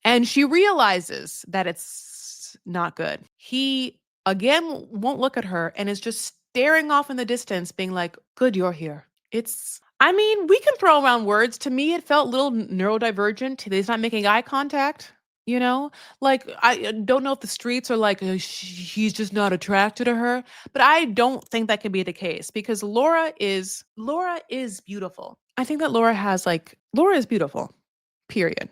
S1: and she realizes that it's not good. He again won't look at her and is just staring off in the distance, being like, good, you're here. I mean, we can throw around words. To me, it felt a little neurodivergent. He's not making eye contact, you know? Like, I don't know if the streets are like, he's just not attracted to her, but I don't think that can be the case because Laura is beautiful. I think that Laura is beautiful, period.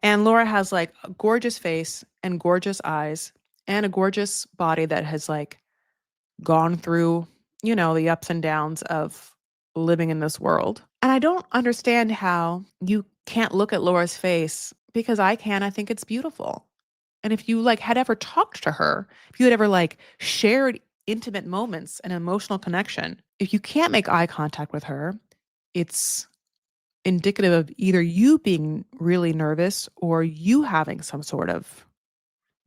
S1: And Laura has like a gorgeous face and gorgeous eyes and a gorgeous body that has like gone through, the ups and downs of living in this world. And I don't understand how you can't look at Laura's face because I can. I think it's beautiful. And if you like had ever talked to her, if you had ever like shared intimate moments and emotional connection, if you can't make eye contact with her, it's indicative of either you being really nervous or you having some sort of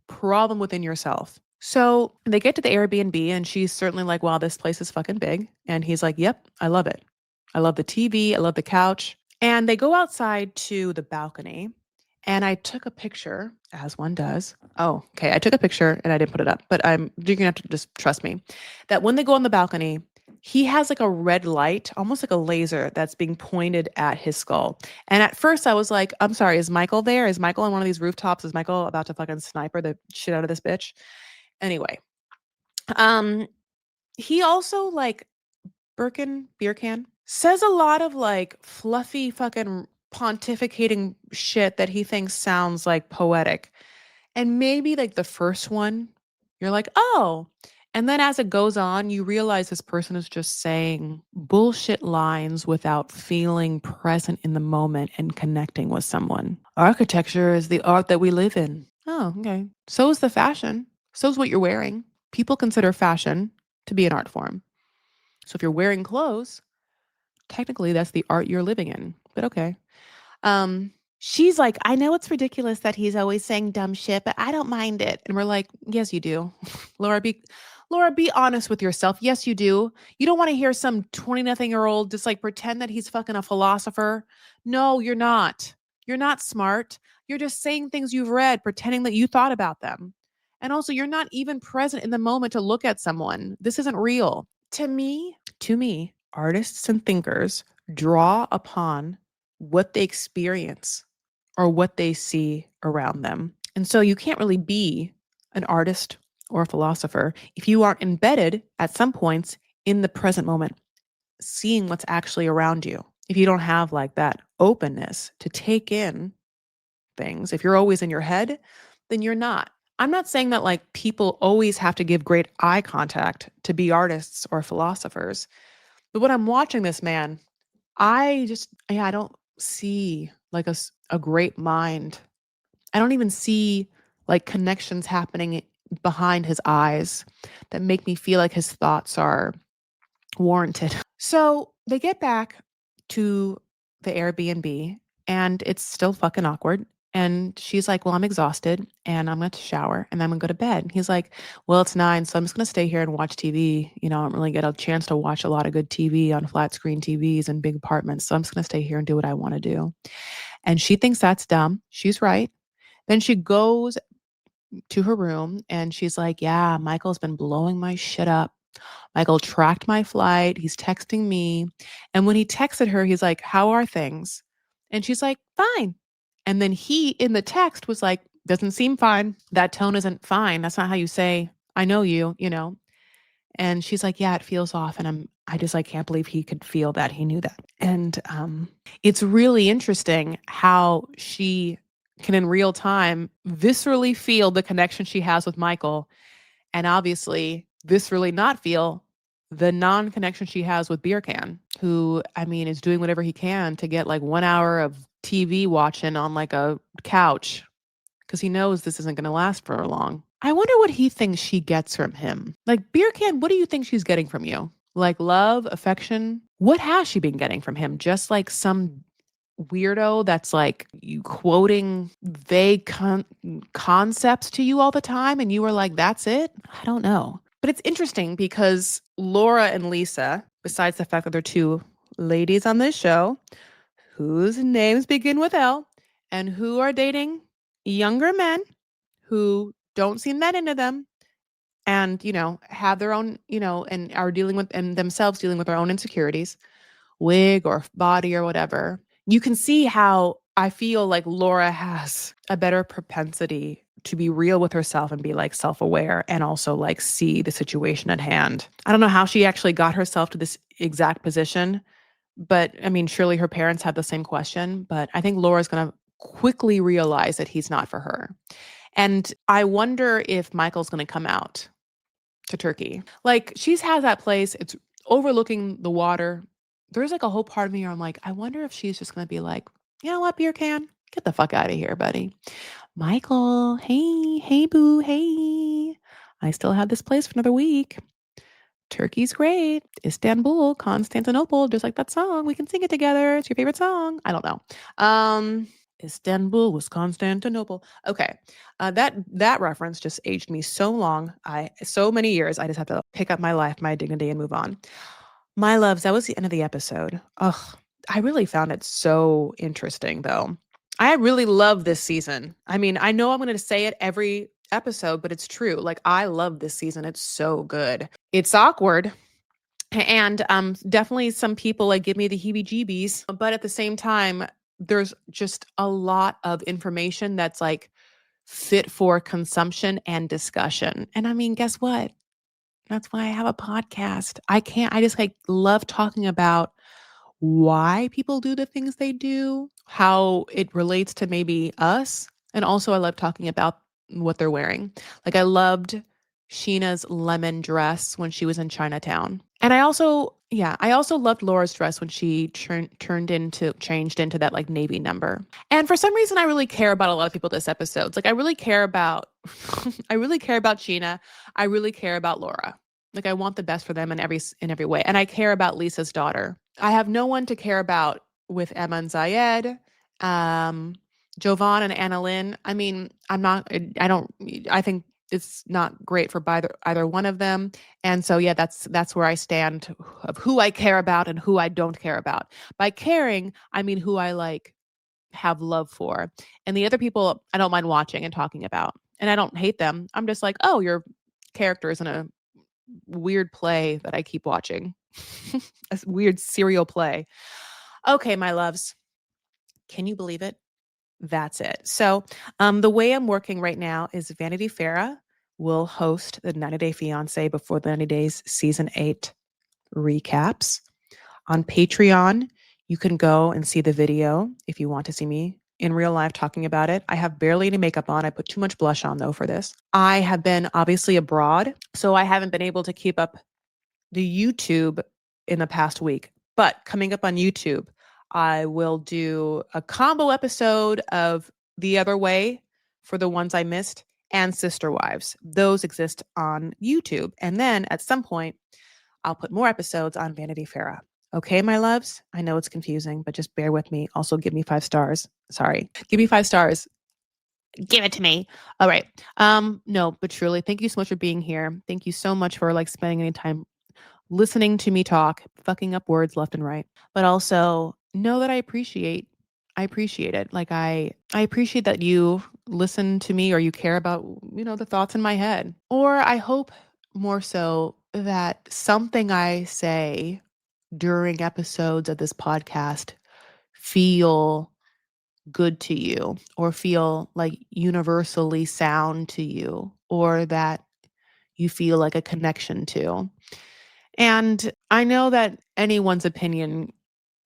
S1: problem within yourself. So they get to the Airbnb and she's certainly like, wow, this place is fucking big. And he's like, yep, I love it. I love the TV. I love the couch. And they go outside to the balcony. And I took a picture, as one does. Oh, okay. I took a picture and I didn't put it up, but you're going to have to just trust me that when they go on the balcony, he has like a red light, almost like a laser that's being pointed at his skull. And at first I was like, I'm sorry, is Michael there? Is Michael on one of these rooftops? Is Michael about to fucking sniper the shit out of this bitch? Anyway, um, he also like Birkan says a lot of like fluffy fucking pontificating shit that he thinks sounds like poetic. And maybe like the first one, you're like, oh. And then as it goes on, you realize this person is just saying bullshit lines without feeling present in the moment and connecting with someone. Architecture is the art that we live in. Oh, okay. So is the fashion. So is what you're wearing. People consider fashion to be an art form. So if you're wearing clothes, technically that's the art you're living in. But okay. She's like, I know it's ridiculous that he's always saying dumb shit, but I don't mind it. And we're like, yes, you do. Laura, be honest with yourself. Yes, you do. You don't want to hear some 20-nothing-year-old just like pretend that he's fucking a philosopher. No, you're not. You're not smart. You're just saying things you've read, pretending that you thought about them. And also, you're not even present in the moment to look at someone. This isn't real. To me, artists and thinkers draw upon what they experience or what they see around them. And so you can't really be an artist or a philosopher if you aren't embedded at some points in the present moment, seeing what's actually around you. If you don't have like that openness to take in things, if you're always in your head, then you're not. I'm not saying that like people always have to give great eye contact to be artists or philosophers. But when I'm watching this man, I don't see like a great mind. I don't even see like connections happening behind his eyes that make me feel like his thoughts are warranted. So they get back to the Airbnb and it's still fucking awkward. And she's like, well, I'm exhausted and I'm going to shower and then I'm going to go to bed. And he's like, well, it's 9, so I'm just going to stay here and watch TV. I don't really get a chance to watch a lot of good TV on flat screen TVs and big apartments. So I'm just going to stay here and do what I want to do. And she thinks that's dumb. She's right. Then she goes to her room and she's like, yeah, Michael's been blowing my shit up. Michael tracked my flight. He's texting me. And when he texted her, he's like, how are things? And she's like, fine. And then he in the text was like, doesn't seem fine. That tone isn't fine. That's not how you say, I know you. And she's like, yeah, it feels off. And I just like can't believe he could feel that. He knew that. And it's really interesting how she can in real time viscerally feel the connection she has with Michael, and obviously viscerally not feel the non-connection she has with Birkan, who, I mean, is doing whatever he can to get like 1 hour of TV watching on like a couch because he knows this isn't going to last for long. I wonder what he thinks she gets from him. Like, Birkan, what do you think she's getting from you? Like love, affection? What has she been getting from him? Just like some weirdo that's like you quoting vague concepts to you all the time and you were like, that's it? I don't know. But it's interesting because Laura and Lisa, besides the fact that they're two ladies on this show whose names begin with L and who are dating younger men who don't seem that into them and, have their own, and are dealing with and themselves dealing with their own insecurities, wig or body or whatever. You can see how I feel like Laura has a better propensity to be real with herself and be like self-aware and also like see the situation at hand. I don't know how she actually got herself to this exact position, but I mean, surely her parents had the same question, but I think Laura's going to quickly realize that he's not for her. And I wonder if Michael's going to come out to Turkey. Like, she's had that place, it's overlooking the water. There's like a whole part of me where I'm like, I wonder if she's just going to be like, you know what, Birkan? Get the fuck out of here, buddy. Michael, hey, boo, hey. I still have this place for another week. Turkey's great. Istanbul, Constantinople, just like that song. We can sing it together. It's your favorite song. I don't know. Istanbul was Constantinople. Okay. That reference just aged me so long. So many years. I just have to pick up my life, my dignity, and move on. My loves, that was the end of the episode. Ugh, I really found it so interesting, though. I really love this season. I mean, I know I'm going to say it every episode, but it's true. Like, I love this season. It's so good. It's awkward. And definitely some people like give me the heebie-jeebies, but at the same time, there's just a lot of information that's like fit for consumption and discussion. And I mean, guess what? That's why I have a podcast. I just like love talking about why people do the things they do, how it relates to maybe us. And also, I love talking about what they're wearing. Like, I loved Sheena's lemon dress when she was in Chinatown. And I also loved Laura's dress when she changed into that like navy number. And for some reason, I really care about a lot of people this episode. Like, I really care about, I really care about Sheena. I really care about Laura. Like, I want the best for them in every way. And I care about Lisa's daughter. I have no one to care about with Emma and Ziad, Jovon and Annalyn. I mean, I think it's not great for either one of them. And so, yeah, that's where I stand of who I care about and who I don't care about. By caring, I mean who I like have love for. And the other people I don't mind watching and talking about. And I don't hate them. I'm just like, oh, your character is in a weird play that I keep watching. A weird serial play. Okay, my loves. Can you believe it? That's it. So, the way I'm working right now is Vanity Fair will host the 90 Day Fiance before the 90 Days season 8 recaps. On Patreon, you can go and see the video if you want to see me in real life talking about it. I have barely any makeup on. I put too much blush on though for this. I have been obviously abroad, so I haven't been able to keep up the YouTube in the past week. But coming up on YouTube, I will do a combo episode of The Other Way for the ones I missed and Sister Wives. Those exist on YouTube. And then at some point, I'll put more episodes on Vanity Fair. Okay, my loves? I know it's confusing, but just bear with me. Also, give me 5 stars. Sorry. Give me 5 stars. Give it to me. All right. No, but truly, thank you so much for being here. Thank you so much for like spending any time listening to me talk, fucking up words left and right. But also know that I appreciate it. Like I appreciate that you listen to me or you care about, the thoughts in my head. Or I hope more so that something I say during episodes of this podcast feel good to you or feel like universally sound to you or that you feel like a connection to. And I know that anyone's opinion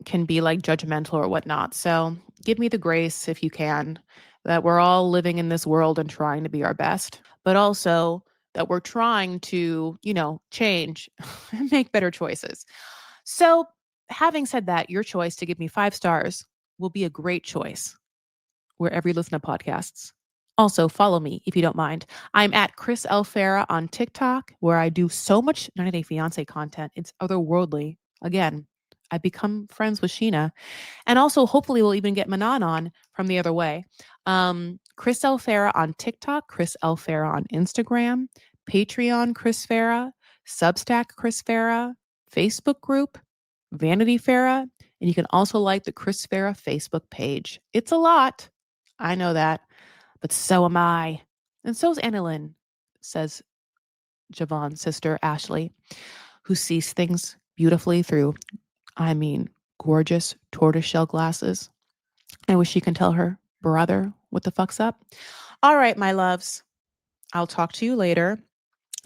S1: can be like judgmental or whatnot. So give me the grace if you can. that we're all living in this world and trying to be our best, but also that we're trying to, change and make better choices. So, having said that, your choice to give me 5 stars will be a great choice wherever you listen to podcasts. Also, follow me if you don't mind. I'm at Chris L. Farah on TikTok, where I do so much 90 Day Fiance content. It's otherworldly. Again, I've become friends with Sheena. And also, hopefully, we'll even get Manon on from the other way. Chris L. Farah on TikTok, Chris L. Farah on Instagram, Patreon Chris Farah, Substack Chris Farah, Facebook group, Vanity Farah, and you can also like the Chris Farah Facebook page. It's a lot. I know that, but so am I. And so's Annalyn, says Jovon's sister, Ashley, who sees things beautifully through, gorgeous tortoiseshell glasses. I wish she can tell her brother what the fuck's up. All right, my loves. I'll talk to you later.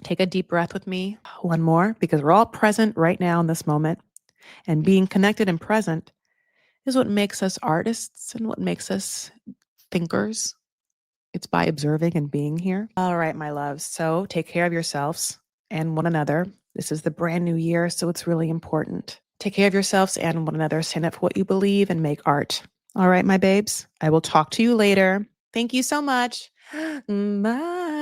S1: Take a deep breath with me. One more, because we're all present right now in this moment. And being connected and present is what makes us artists and what makes us thinkers. It's by observing and being here. All right, my loves. So take care of yourselves and one another. This is the brand new year, so it's really important. Take care of yourselves and one another. Stand up for what you believe and make art. All right, my babes. I will talk to you later. Thank you so much. Bye.